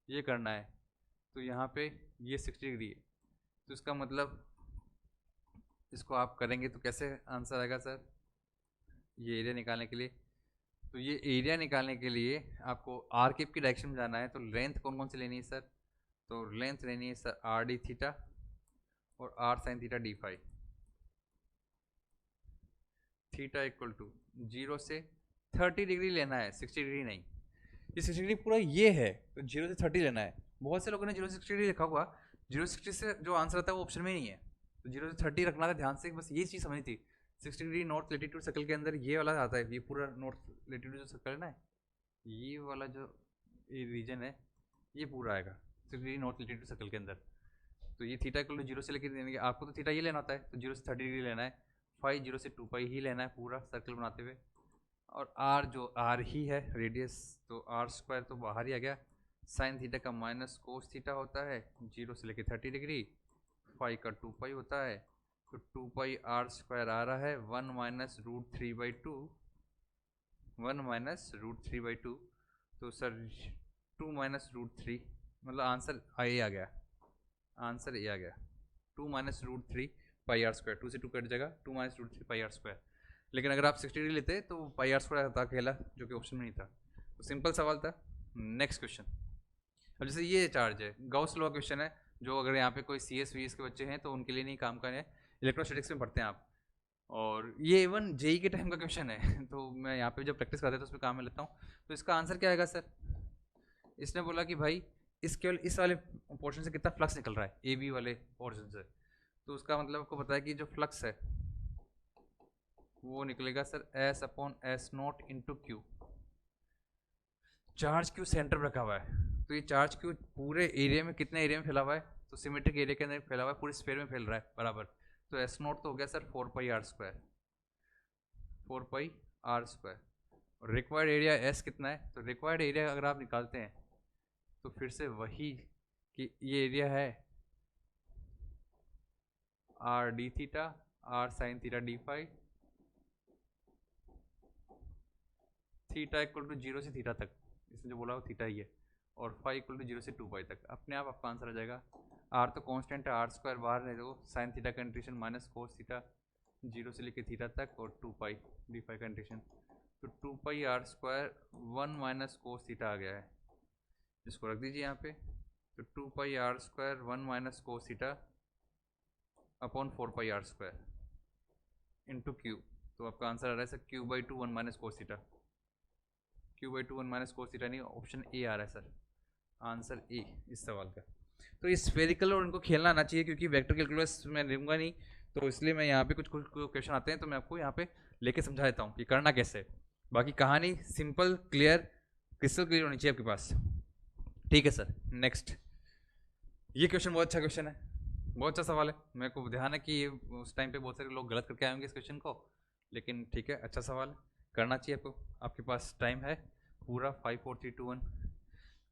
ये करना है, तो यहाँ पे ये 60 डिग्री है, तो इसका मतलब इसको आप करेंगे तो कैसे आंसर आएगा सर, ये एरिया निकालने के लिए, तो ये एरिया निकालने के लिए आपको आर केप की डायरेक्शन में जाना है, तो लेंथ कौन कौन सी लेनी है सर, तो लेंथ लेनी है सर आर डी थीटा और r sine theta d phi, theta equal to 0 से 30 डिग्री लेना है, 60 डिग्री नहीं, ये 60 डिग्री पूरा ये है, तो 0 से 30 लेना है। बहुत से लोगों ने 0 से 60 डिग्री लिखा हुआ, 0 से 60 से जो आंसर आता है वो ऑप्शन में नहीं है, तो 0 से 30 रखना था ध्यान से, बस ये चीज़ समझनी थी। 60 डिग्री नॉर्थ लेटीट्यूड सर्कल के अंदर ये वाला आता है, ये पूरा नॉर्थ लेटीट्यूड जो सर्कल है ना, ये वाला जो ये रीजन है ये पूरा आएगा 60 डिग्री नॉर्थ लेटीट्यूड सर्कल के अंदर, तो ये थीटा इक्वल टू 0 से लेकर देंगे आपको, तो थीटा ये लेना होता है, तो 0 से 30 डिग्री लेना है, फाई 0 से 2 पाई ही लेना है पूरा सर्कल बनाते हुए, और आर जो आर ही है रेडियस, तो आर स्क्वायर तो बाहर ही आ गया, साइन थीटा का माइनस कोस थीटा होता है 0 से लेकर 30 डिग्री, फाई का 2 पाई होता है, तो 2 पाई आर स्क्वायर आ रहा है 1 माइनस रूट 3/2, 1 माइनस रूट 3/2, तो सर 2 माइनस रूट 3, मतलब आंसर ये आ गया, आंसर ये आ गया 2 minus root 3 pi are square, 2 से 2 कट जाएगा, 2 minus root 3 pi are square, लेकिन अगर आप 60 डिग्री लेते तो पाई आर स्क्वायर आता अकेला, जो कि ऑप्शन में नहीं था, तो सिंपल सवाल था। नेक्स्ट क्वेश्चन, अब जैसे ये चार्ज है, गॉस लॉ क्वेश्चन है, जो अगर यहाँ पे कोई सी एस वी एस के बच्चे हैं तो उनके लिए नहीं काम का है, इलेक्ट्रोस्टैटिक्स में पढ़ते हैं आप, और ये इवन जेई के टाइम का क्वेश्चन है, तो मैं यहाँ पे जब प्रैक्टिस करते हैं तो उसमें काम में लेता हूँ, तो इसका आंसर क्या आएगा सर, इसने बोला कि भाई इस केवल इस वाले पोर्शन से कितना फ्लक्स निकल रहा है, ए बी वाले पोर्शन से, तो उसका मतलब आपको पता है कि जो फ्लक्स है वो निकलेगा sir S upon S not into Q, charge Q centre में रखा हुआ है, तो ये चार्ज क्यू पूरे एरिया में कितने एरिया में फैला हुआ है, तो सिमेट्रिक एरिया के अंदर फैला हुआ है, पूरे स्फीयर में फैल रहा है बराबर, तो एस नॉट तो हो गया sir 4 pi are square, 4 pi are square, और रिक्वायर्ड एरिया एस कितना है, तो रिक्वायर्ड एरिया अगर आप निकालते हैं तो फिर से वही कि ये एरिया है r d theta r sine theta d phi, theta equal to 0 से थीटा तक, इसने जो बोला वो थीटा ही है, और फाई इक्वल टू 0 से 2 पाई तक, अपने आप आपका आंसर आ जाएगा। आर तो कांस्टेंट है, आर स्क्वायर बाहर रह दो, साइन थीटा का इंटीग्रेशन माइनस कोस थीटा 0 से लेकर थीटा तक, और 2 पाई डी फाई का इंटीग्रेशन, तो 2 pi are square 1 minus cos theta आ गया है, इसको रख दीजिए यहाँ पे, तो 2 pi are square 1 minus cos theta upon 4 pi are square into Q, तो आपका आंसर आ रहा है sir Q/2 1 minus cos theta, Q/2 1 minus cos theta नहीं, ऑप्शन ए आ रहा है सर, आंसर ए इस सवाल का। तो ये स्फेरिकल और इनको खेलना आना चाहिए, क्योंकि वेक्टर कैलकुलस मैं लूँगा नहीं, तो इसलिए मैं यहाँ पे कुछ कुछ क्वेश्चन आते हैं तो मैं आपको यहाँ पे लेके समझा देता हूँ कि करना कैसे, बाकी कहानी सिंपल क्लियर क्रिस्टल क्लियर होनी चाहिए आपके पास, ठीक है सर। नेक्स्ट, ये क्वेश्चन बहुत अच्छा क्वेश्चन है, बहुत अच्छा सवाल है, मेरे को ध्यान है कि उस टाइम पे बहुत सारे लोग गलत करके आएंगे इस क्वेश्चन को, लेकिन ठीक है अच्छा सवाल है, करना चाहिए आपको, आपके पास टाइम है पूरा 5 4 3 2 1,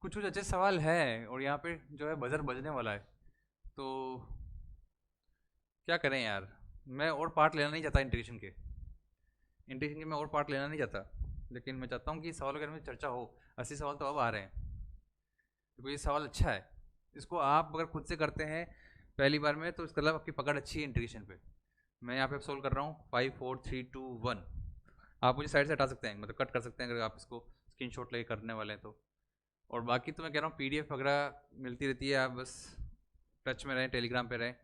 कुछ कुछ अच्छे सवाल हैं, और यहाँ पे जो है बजर बजने वाला है, तो क्या करें यार, मैं और पार्ट लेना नहीं चाहता इंटीग्रेशन के मैं और पार्ट लेना नहीं चाहता, लेकिन मैं चाहता हूँ कि सवाल वगैरह में चर्चा हो, 80 सवाल तो अब आ रहे हैं, तो ये सवाल अच्छा है, इसको आप अगर खुद से करते हैं पहली बार में तो इसका मतलब आपकी पकड़ अच्छी है इंटीग्रेशन पे। मैं यहाँ पे सोल्व कर रहा हूँ 5 4 3 2 1, आप मुझे साइड से हटा सकते हैं, मतलब कट कर सकते हैं अगर आप इसको स्क्रीनशॉट लेके करने वाले हैं तो, और बाकी तो मैं कह रहा हूँ PDF वगैरह मिलती रहती है, आप बस टच में रहें, टेलीग्राम पे रहें।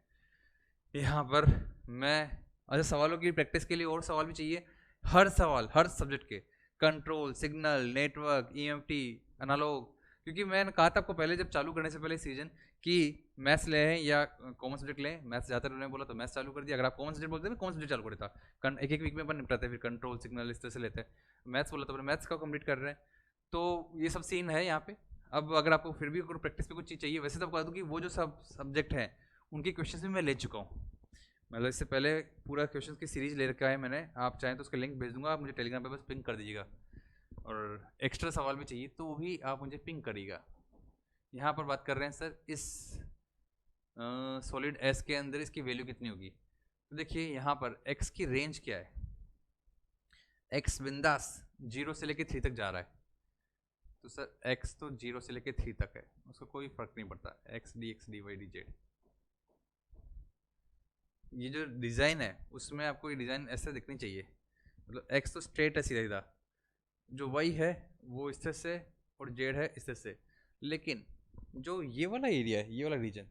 यहाँ पर मैं अच्छा सवालों की प्रैक्टिस के लिए और सवाल भी चाहिए, हर सवाल हर सब्जेक्ट के, control, signal, network, EMT, analogue, क्योंकि मैंने कहा था आपको पहले जब चालू करने से पहले सीजन कि मैथ्स लें या कॉमन सब्जेक्ट लें, मैथ्स ज़्यादातर उन्होंने बोला तो मैथ्स चालू कर दिया, अगर आप कॉमन सब्जेक्ट बोलते हैं कॉमन सब्जेक्ट चालू कर देता, एक एक वीक में अपन निपटाते फिर कंट्रोल सिग्नल इस तरह से लेते हैं। मैथ्स बोला तो मैथ्स का कंप्लीट कर रहे हैं, तो ये सब सीन है यहाँ पे। अब अगर आपको फिर भी अगर प्रैक्टिस पे कुछ चीज़ चाहिए, वैसे तो बता दूँ कि वो जो सब सब्जेक्ट हैं उनके क्वेश्चन भी मैं ले चुका हूँ, मतलब इससे पहले पूरा क्वेश्चन की सीरीज ले रखा है मैंने, आप चाहें तो उसका लिंक भेज दूंगा, आप मुझे टेलीग्राम पे बस पिंग कर दीजिएगा, और एक्स्ट्रा सवाल भी चाहिए तो वो भी आप मुझे पिंग करिएगा। यहाँ पर बात कर रहे हैं सर इस सॉलिड एस के अंदर इसकी वैल्यू कितनी होगी, तो देखिए यहाँ पर एक्स की रेंज क्या है, एक्स बिंदास 0 से लेके 3 तक जा रहा है, तो सर एक्स तो 0 से लेके 3 तक है, उसको कोई फर्क नहीं पड़ता, x d x d y d z. ये जो डिज़ाइन है उसमें आपको ये डिज़ाइन ऐसे दिखनी चाहिए, मतलब एक्स तो स्ट्रेट है सीधा सीधा, जो वाई है वो इस तरह से और जेड है इस तरह से, लेकिन जो ये वाला एरिया है, ये वाला रीजन,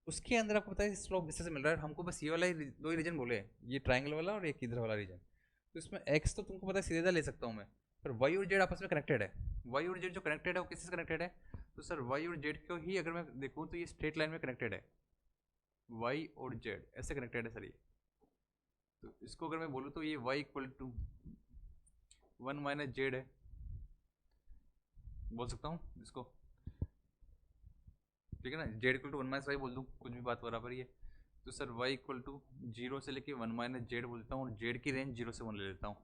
उसके अंदर आपको पता है स्लोप इस तरह से मिल रहा है, हमको बस ये वाला दो ही रीजन बोले, ये ट्राइंगल वाला और एक इधर वाला रीजन, तो इसमें एक्स तो तुमको पता है सीधा ले सकता हूँ मैं, पर वाई और जेड आपस में कनेक्टेड है, वाई और जेड जो कनेक्टेड है वो किससे कनेक्टेड है, तो सर वाई और जेड को ही अगर मैं देखूँ तो ये स्ट्रेट लाइन में कनेक्टेड है, वाई और जेड ऐसे कनेक्टेड है सर ये, तो इसको अगर मैं बोलूँ तो ये Y equal to 1 minus Z है, बोल सकता हूँ इसको, ठीक है ना, Z equal to 1 minus Y बोल दूँ, कुछ भी बात बराबर ही है, तो सर वाई इक्वल टू 0 से लेके 1 माइनस जेड बोलता हूँ, और जेड की रेंज 0 से 1 ले लेता हूँ,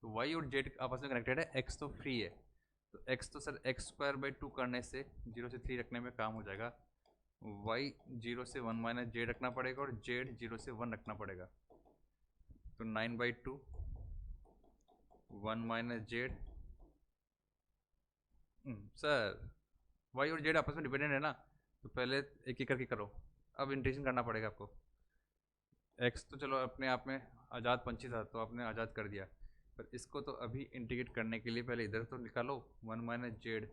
तो वाई और जेड आपस में कनेक्टेड है, एक्स तो फ्री है, तो एक्स तो सर एक्स स्क्वायर बाई 2 करने से 0 से 3 रखने में काम हो जाएगा, वाई 0 से 1 माइनस जेड रखना पड़ेगा और जेड 0 से 1 रखना पड़ेगा, तो 9/2 1 माइनस जेड, सर वाई और जेड आपस में डिपेंडेंट है ना, तो पहले एक एक करके करो, अब इंटीग्रेशन करना पड़ेगा आपको, एक्स तो चलो अपने आप में आज़ाद पंछी था तो आपने आज़ाद कर दिया, पर इसको तो अभी इंटीग्रेट करने के लिए पहले इधर तो निकालो, 1 माइनस जेड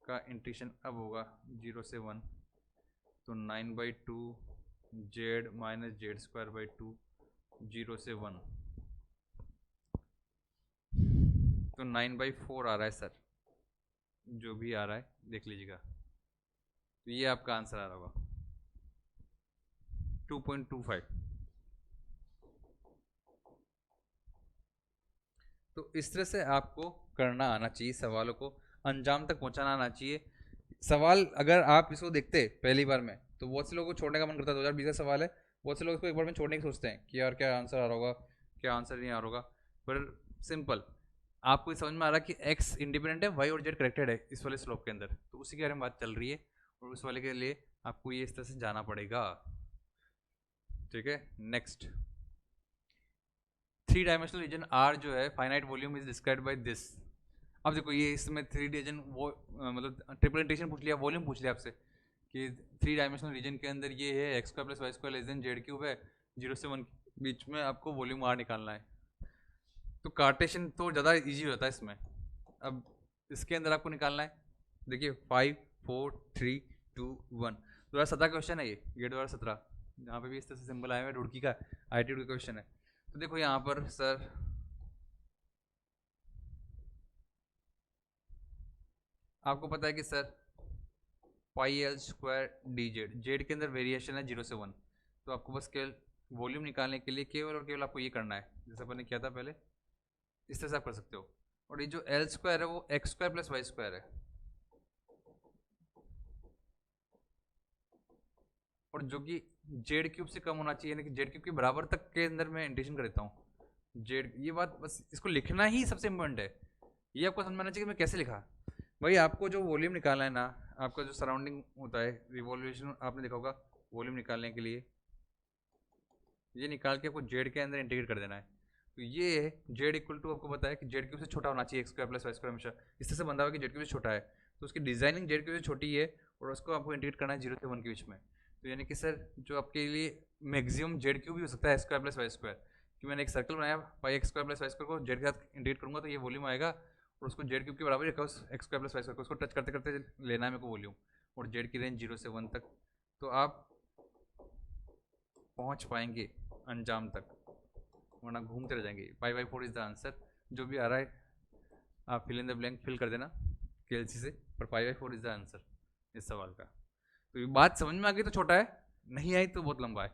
का इंटीग्रेशन अब होगा 0 से 1, तो 9/2 Z minus Z square by 2 0 से 1, तो 9/4 आ रहा है सर, जो भी आ रहा है देख लीजिएगा, तो ये आपका आंसर आ रहा होगा 2.25। तो इस तरह से आपको करना आना चाहिए, सवालों को अंजाम तक पहुंचाना आना चाहिए। सवाल अगर आप इसको देखते पहली बार में तो बहुत से लोगों को छोड़ने का मन करता है, 2020 का सवाल है, बहुत से लोग इसको एक बार में छोड़ने की सोचते हैं कि यार क्या आंसर आ रहा होगा, क्या आंसर नहीं आ रहा होगा, पर सिंपल आपको ये समझ में आ रहा है कि एक्स इंडिपेंडेंट है, वाई और जेड कनेक्टेड है इस वाले स्लोप के अंदर, तो उसी के बारे में बात चल रही है, और उस वाले के लिए आपको ये इस तरह से जाना पड़ेगा, ठीक है। नेक्स्ट, 3 डायमेंशनल रीजन आर जो है finite volume is described by this. अब देखो ये इसमें 3 रीजन वो मतलब ट्रिपल इंटीग्रेशन पूछ लिया, वॉल्यूम पूछ लिया आपसे कि 3 डायमेंशनल रीजन के अंदर ये है x square plus Y square less than z cube है, 0 से 1 बीच में आपको वॉल्यूम आर निकालना है, तो कार्टेशियन तो ज़्यादा इजी होता है इसमें। अब इसके अंदर आपको निकालना है, देखिए 5 4 3 2 1, 2017 का क्वेश्चन है ये 2017, यहाँ पे भी इस तरह से सिंबल आया हुआ है, रुड़की का IIT का क्वेश्चन है। तो देखो यहाँ पर सर आपको पता है कि sir pi L square D Z, Z के अंदर वेरिएशन है 0 से 1, तो आपको बस केवल वॉल्यूम निकालने के लिए केवल और केवल आपको ये करना है, जैसे अपन ने किया था पहले, इस तरह से आप कर सकते हो। और ये जो एल स्क्वायर है वो x square plus Y square है, और जो कि जेड क्यूब से कम होना चाहिए, यानी कि जेड क्यूब के बराबर तक के अंदर मैं इंटीग्रेशन कर देता हूँ जेड, ये बात बस इसको लिखना ही सबसे इम्पोर्टेंट है, ये आपको समझना चाहिए कि मैं कैसे लिखा। भाई आपको जो वॉल्यूम निकालना है ना, आपका जो सराउंडिंग होता है रिवॉल्यूशन आपने देखा होगा, वॉल्यूम निकालने के लिए ये निकाल के आपको जेड के अंदर इंटीग्रेट कर देना है, तो ये जेड इक्वल टू आपको पता है कि जेड क्यूब से छोटा होना चाहिए x square plus Y square, हमेशा इस तरह से बंधा हुआ कि जेड क्यूब से छोटा है, तो उसकी डिजाइनिंग जेड क्यूब से छोटी है और उसको आपको इंटीग्रेट करना है 0 से 1 के बीच में, तो यानी कि सर जो आपके लिए मैक्सिमम जेड क्यूब भी हो सकता है x square plus Y square, कि मैंने एक सर्कल बनाया pi X square plus Y square को जेड के साथ इंटीग्रेट करूँगा तो ये वॉल्यूम आएगा, और उसको जेड क्यूब के बराबर रखा उस x square plus Y square को, उसको टच करते करते लेना है मेरे को वॉल्यूम, और जेड की रेंज 0 से 1 तक, तो आप पहुंच पाएंगे अंजाम तक, वरना घूमते रह जाएंगे। Pi by 4 is the answer. जो भी आ रहा है आप fill in the blank fill कर देना केएलसी से, पर pi by 4 is the answer इस सवाल का। तो ये बात समझ में आ गई तो छोटा है, नहीं आई तो बहुत लंबा है।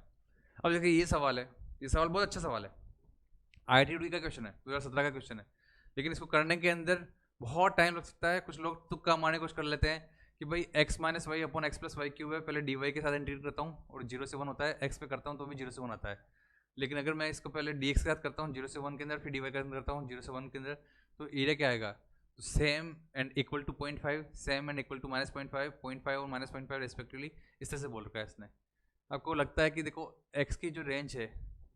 अब देखिए ये सवाल है, ये सवाल बहुत अच्छा सवाल है, IIT का क्वेश्चन है, 2017 का क्वेश्चन है, लेकिन इसको करने के अंदर बहुत टाइम लग सकता है। कुछ लोग तुक्का मारने की कोशिश कर लेते हैं कि भाई x minus y upon x plus y cube है, पहले डी वाई के साथ इंटीग्रेट करता हूँ और 0 से 1 होता है, x पे करता हूँ तो भी 0 से 1 आता है। लेकिन अगर मैं इसको पहले dx के साथ करता हूँ 0 से 1 के अंदर, फिर dy के अंदर करता हूँ 0 से 1 के अंदर, तो एरिया क्या आएगा? तो same and equal to 0.5, same and equal to minus 0.5, 0.5 और माइनस 0.5 रेस्पेक्टिवली, इस तरह से बोल रखा है इसने। आपको लगता है कि देखो x की जो रेंज है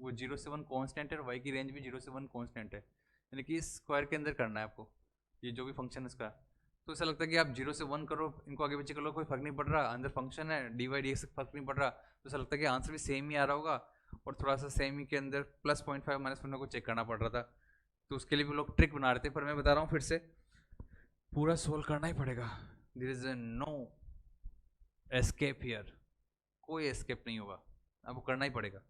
वो 0 से 1 कांस्टेंट है और y की रेंज भी 0 से 1 कांस्टेंट है, यानी कि इस स्क्वायर के अंदर करना है आपको ये जो भी फंक्शन है इसका। तो ऐसा लगता है कि आप 0 से 1 करो, इनको आगे पीछे कर लो, कोई फर्क नहीं पड़ रहा, अंदर फंक्शन है डी वाई डी एक्स फर्क नहीं पड़ रहा, तो ऐसा लगता है कि आंसर भी सेम ही आ रहा होगा, और थोड़ा सा सेम ही के अंदर प्लस 0.5 माइनस 0.5 को चेक करना पड़ रहा था। तो उसके लिए भी लोग ट्रिक बना रहे थे, पर मैं बता रहा हूँ फिर से, पूरा सोल्व करना ही पड़ेगा। There is no escape here, कोई एस्केप नहीं होगा, आपको करना ही पड़ेगा।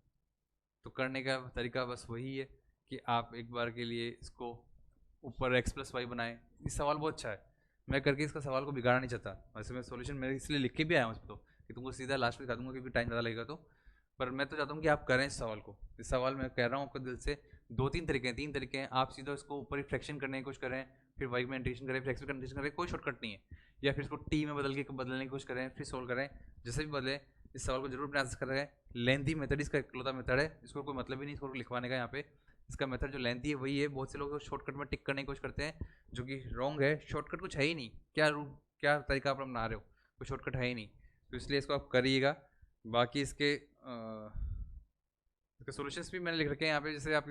तो करने का तरीका बस वही है कि आप एक बार के लिए इसको ऊपर x प्लस वाई बनाएं। ये सवाल बहुत अच्छा है, मैं करके इसका सवाल को बिगाड़ना नहीं चाहता, वैसे मैं सॉल्यूशन मेरे इसलिए लिख के भी आया हूँ इसको, तो कि तुमको सीधा लास्ट में दिखा दूंगा क्योंकि टाइम ज़्यादा लगेगा। तो पर मैं तो चाहता हूँ कि आप करें इस सवाल को। इस सवाल मैं कह रहा हूँ आपको दिल से, तीन तरीके हैं। आप सीधा इसको ऊपर ही फ्रैक्शन करने की कोशिश करें, फिर वाई में इंटीग्रेशन करें, फिर एक्स में इंटीग्रेशन करें, कोई शॉर्टकट नहीं है। या फिर इसको टी में बदलने की कोशिश करें, फिर सोल्व करें, जैसे भी बदले इस सवाल को जरूर प्रयास करें। लेंथी मेथड इसका इकलौता मेथड है, इसको कोई मतलब ही नहीं इसको लिखवाने का। यहाँ पे इसका मेथड जो लेंथी है वही है। बहुत से लोग शॉर्टकट में टिक करने की कोशिश करते हैं, जो कि रॉन्ग है। शॉर्टकट कुछ है ही नहीं, क्या तरीका आप अपना रहे हो, कोई शॉर्टकट है ही नहीं। तो इसलिए इसको आप करिएगा। बाकी इसके सोल्यूशंस भी मैंने लिख रखे हैं यहाँ पे, जैसे आप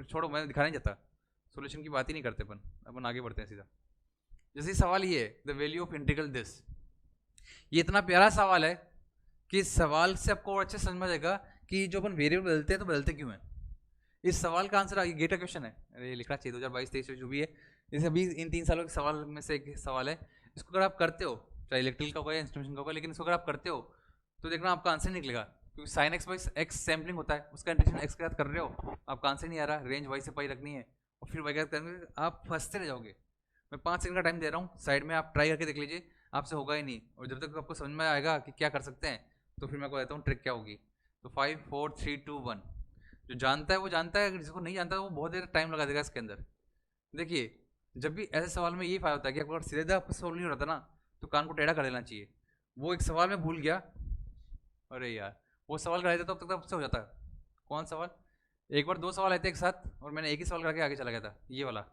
छोड़ो, मैं दिखा नहीं चाहता, सोल्यूशन की बात ही नहीं करते अपन आगे बढ़ते हैं सीधा। जैसे सवाल ये है, the value of integral this, ये इतना प्यारा सवाल है कि इस सवाल से आपको और अच्छे समझ में आएगा कि जो अपन वेरिएबल बदलते हैं तो बदलते क्यों हैं। इस सवाल का आंसर आगे गेट का क्वेश्चन है, अरे लिखना चाहिए 2022-23 जो भी है, जैसे अभी इन 3 सालों के सवाल में से एक सवाल है। इसको अगर आप करते हो, चाहे इलेक्ट्रिकल का होगा या इंस्ट्रूमेंटेशन का होगा, लेकिन इसको अगर आप करते हो तो देखना आपका आंसर निकलेगा, क्योंकि sine x by x sampling होता है, उसका इंटीग्रेशन एक्स के साथ कर रहे हो, आपका आंसर नहीं आ रहा, रेंज वाई से पाई रखनी है और फिर वाई के साथ करेंगे, आप फंसते रह जाओगे। मैं 5 सेकंड का टाइम दे रहा हूँ, साइड में आप ट्राई करके देख लीजिए, आपसे होगा ही नहीं। और जब तक आपको समझ में आएगा कि क्या कर सकते हैं, तो फिर मैं आपको कहता हूँ ट्रिक क्या होगी। तो 5 4 3 2 1, जो जानता है वो जानता है, जिसको नहीं जानता वो बहुत देर टाइम लगा देगा इसके अंदर। देखिए, जब भी ऐसे सवाल में ये फायदा होता है कि अगर सीधा आपको सवाल नहीं हो रहा था ना, तो कान को टेढ़ा कर देना चाहिए। वो एक सवाल में भूल गया, अरे यार वो सवाल कराया था तो अब तक आपसे हो जाता है। कौन सवाल? एक बार 2 सवाल आए थे एक साथ और मैंने एक ही सवाल करके आगे चला गया था, ये वाला,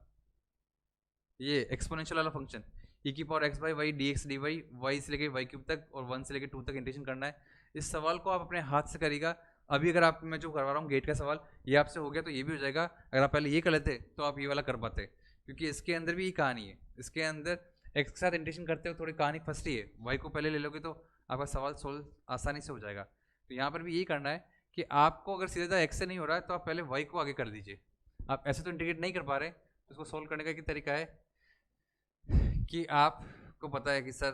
ये एक्सपोनेंशियल वाला फंक्शन, e की power x by y d x d y, y से लेके वाई क्यूब तक और 1 से लेके 2 तक इंटीग्रेशन करना है। इस सवाल को आप अपने हाथ से करिएगा। अभी अगर आप, मैं जो करवा रहा हूँ गेट का सवाल, ये आपसे हो गया तो ये भी हो जाएगा। अगर आप पहले ये कर लेते तो आप ये वाला कर पाते, क्योंकि इसके अंदर भी ये कहानी है। इसके अंदर एक्स के साथ इंटीग्रेशन करते हो थोड़ी कहानी फंसती है, वाई को पहले ले लोगे तो आपका सवाल सोल्व आसानी से हो जाएगा। तो यहाँ पर भी यही करना है कि आपको अगर सीधा एक्स से नहीं हो रहा है तो आप पहले वाई को आगे कर दीजिए। आप ऐसे तो इंटीग्रेट नहीं कर पा रहे, तो उसको सोल्व करने का एक तरीका है कि आपको पता है कि सर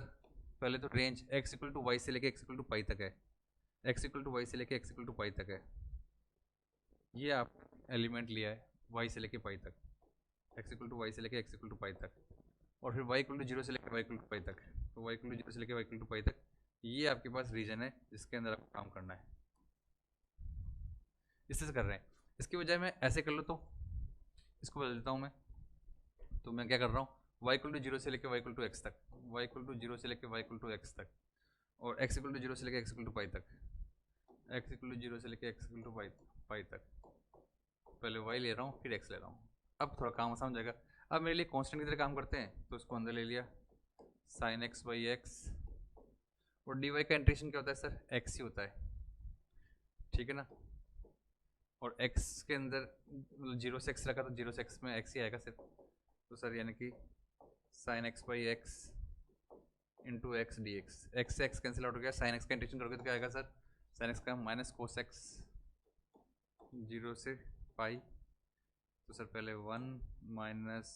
पहले तो range x equal to y से लेके x इक्वल टू पाई तक है, x इक्वल टू वाई से लेके x इक्वल टू पाई तक है, ये आप एलिमेंट लिया है y से लेके पाई तक, x इक्वल टू वाई से लेके x इक्वल टू पाई तक, और फिर y इक्वल टू 0 से लेकर y इक्वल टू पाई तक, तो y इक्वल टू 0 से लेकर y इक्वल टू पाई तक, ये आपके पास रीजन है जिसके अंदर आपको काम करना है। इस तरह से कर रहे हैं, इसकी बजाय मैं ऐसे कर लो तो इसको बदल देता हूँ मैं। तो मैं क्या कर रहा हूँ, y इक्वल टू 0 से लेकर y इक्वल टू x तक, y इक्वल टू 0 से लेकर y इक्वल टू x तक, और x इक्वल टू 0 से लेकर x इक्वल टू पाई तक, x इक्वल टू 0 से लेकर x इक्वल टू पाई तक। पहले y ले रहा हूँ फिर x ले रहा हूँ, अब थोड़ा काम आसान हो जाएगा। अब मेरे लिए कांस्टेंट की तरह काम करते हैं, तो उसको अंदर ले लिया, साइन x बाई एक्स, और dy का इंटीग्रेशन क्या होता है सर, x ही होता है, ठीक है ना। और x के अंदर 0 से x रखा तो 0 से x में x ही आएगा सिर्फ, तो सर यानी कि sine x by x into x d x, x से एक्स कैंसिल आउट हो गया, साइन एक्स का इंटीग्रेशन करोगे तो क्या आएगा सर, साइन एक्स का माइनस कोस एक्स 0 से पाई, तो सर पहले 1 माइनस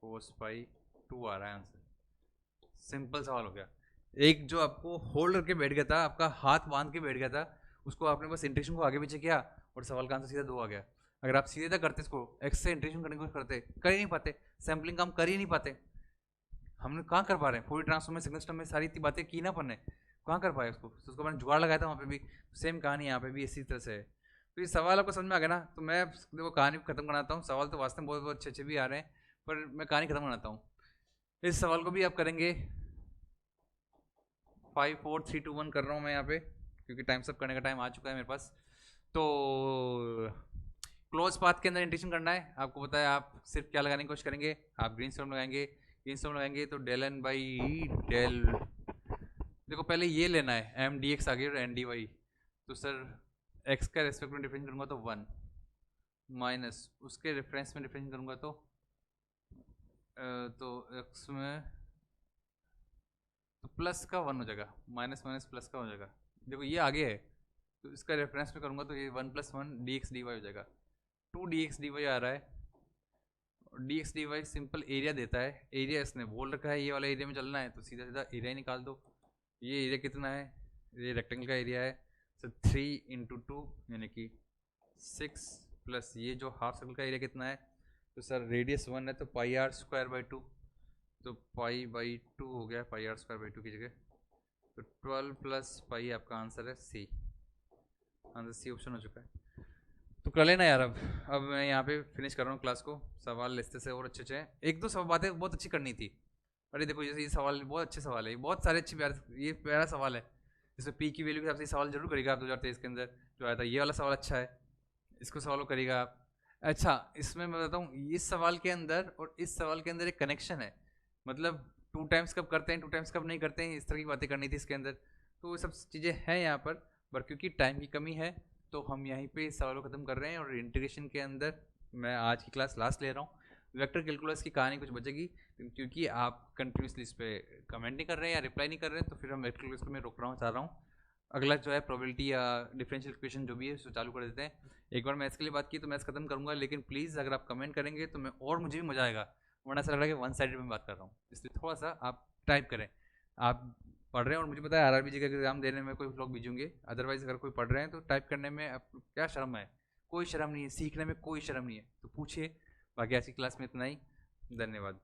कोस पाई 2 आ रहा है आंसर। सिंपल सवाल हो गया। एक जो आपको होल्ड करके बैठ गया था, आपका हाथ बांध के बैठ गया था, उसको आपने बस इंट्रेक्शन को आगे पीछे किया और सवाल का आंसर सीधा 2 आ गया। अगर आप सीधे करते इसको एक्स से इंट्रेक्शन करने की कोशिश करते, कर ही नहीं पाते, सैम्पलिंग काम कर ही नहीं पाते। हमने कहाँ कर पा रहे हैं, फूड ट्रांसफॉर्म में सिग्नल सिस्टम में सारी इतनी बातें की ना अपन ने, कहाँ कर पाए उसको। तो उसको मैंने जुगाड़ लगाया था वहाँ पे भी, सेम कहानी यहाँ पे भी इसी तरह से है। तो ये सवाल आपको समझ में आ गया ना। तो मैं देखो कहानी खत्म कराता हूँ। सवाल तो वास्तव में बहुत बहुत अच्छे अच्छे भी आ रहे हैं, पर मैं कहानी खत्म कराता हूँ। इस सवाल को भी आप करेंगे 5 4 3 2 1 कर रहा हूँ मैं यहाँ पे, क्योंकि टाइम सब करने का टाइम आ चुका है मेरे पास। तो क्लोज पाथ के अंदर इंटीग्रेशन करना है, आपको पता है। आप सिर्फ क्या लगाने की कोशिश करेंगे, आप ग्रीन स्टोन लगाएंगे। ग्रीन स्टोन लगाएंगे तो डेल एन बाई डेल, देखो पहले ये लेना है, एम डी एक्स आगे और एन डी वाई। तो सर एक्स का रेस्पेक्ट में डिफरेंस करूँगा तो 1 माइनस उसके रेफरेंस में डिफरेंस करूँगा तो एक्स में तो प्लस का 1 हो जाएगा, माइनस माइनस प्लस का हो जाएगा। देखो ये आगे है, तो इसका रेफरेंस में करूँगा तो ये 1 + 1 डी एक्स डी वाई हो जाएगा। 2 डी एक्स डी वाई आ रहा है। D x d y simple area देता है, एरिया इसने बोल रखा है ये वाला एरिया में चलना है, तो सीधा सीधा एरिया ही निकाल दो। ये एरिया कितना है, ये रेक्टेंगल का एरिया है। सर 3 × 2 यानी कि 6 प्लस ये जो हाफ सर्कल का एरिया कितना है, तो सर रेडियस 1 है तो πr²/2, तो π/2 हो गया, πr²/2 की जगह। तो 12 + पाई आपका आंसर है सी। आंसर सी ऑप्शन हो चुका है। तो कर लेना यार। अब मैं यहाँ पे फिनिश कर रहा हूँ क्लास को। सवाल लिस्ते से और अच्छे अच्छे हैं, एक दो सब बातें बहुत अच्छी करनी थी। अरे देखो जैसे ये सवाल बहुत अच्छे सवाल है, बहुत सारे अच्छे प्यारे, ये प्यारा सवाल है। जैसे पी की वैल्यू के हिसाब से सवाल जरूर करेगा आप 2023 के अंदर जो आया था। ये वाला सवाल अच्छा है, इसको सवाल करेगा आप। अच्छा इसमें मैं बताता हूँ, इस सवाल के अंदर और इस सवाल के अंदर एक कनेक्शन है, मतलब 2 टाइम्स कब करते हैं 2 टाइम्स कब नहीं करते हैं, इस तरह की बातें करनी थी इसके अंदर। तो वो सब चीज़ें हैं यहाँ पर क्योंकि टाइम की कमी है तो हम यहीं पे इस सवाल को ख़त्म कर रहे हैं। और इंटीग्रेशन के अंदर मैं आज की क्लास लास्ट ले रहा हूँ। वेक्टर कैलकुलस की कहानी कुछ बचेगी, क्योंकि आप कंटिन्यूसली इस पर कमेंट नहीं कर रहे हैं या रिप्लाई नहीं कर रहे हैं, तो फिर हम वेक्टर कैलकुलस को मैं रोक रहा हूँ, चाह रहा हूँ। अगला जो है प्रोबेबिलिटी या डिफरेंशियल इक्वेशन जो भी है उसको चालू कर देते हैं। एक बार मैथ्स के लिए बात की तो मैथ्स खत्म करूँगा, लेकिन प्लीज़ अगर आप कमेंट करेंगे तो मैं और मुझे भी मज़ा आएगा, वरना ऐसा लग रहा है कि वन साइडेड में बात कर रहा हूँ। इसलिए थोड़ा सा आप टाइप करें। आप पढ़ रहे हैं और मुझे पता है आरआरबी जी का एग्जाम देने में कोई लोग भेजूंगे, अदरवाइज अगर कोई पढ़ रहे हैं तो टाइप करने में आपको क्या शर्म है, कोई शर्म नहीं है, सीखने में कोई शर्म नहीं है, तो पूछिए। बाकी आज की क्लास में इतना ही, धन्यवाद।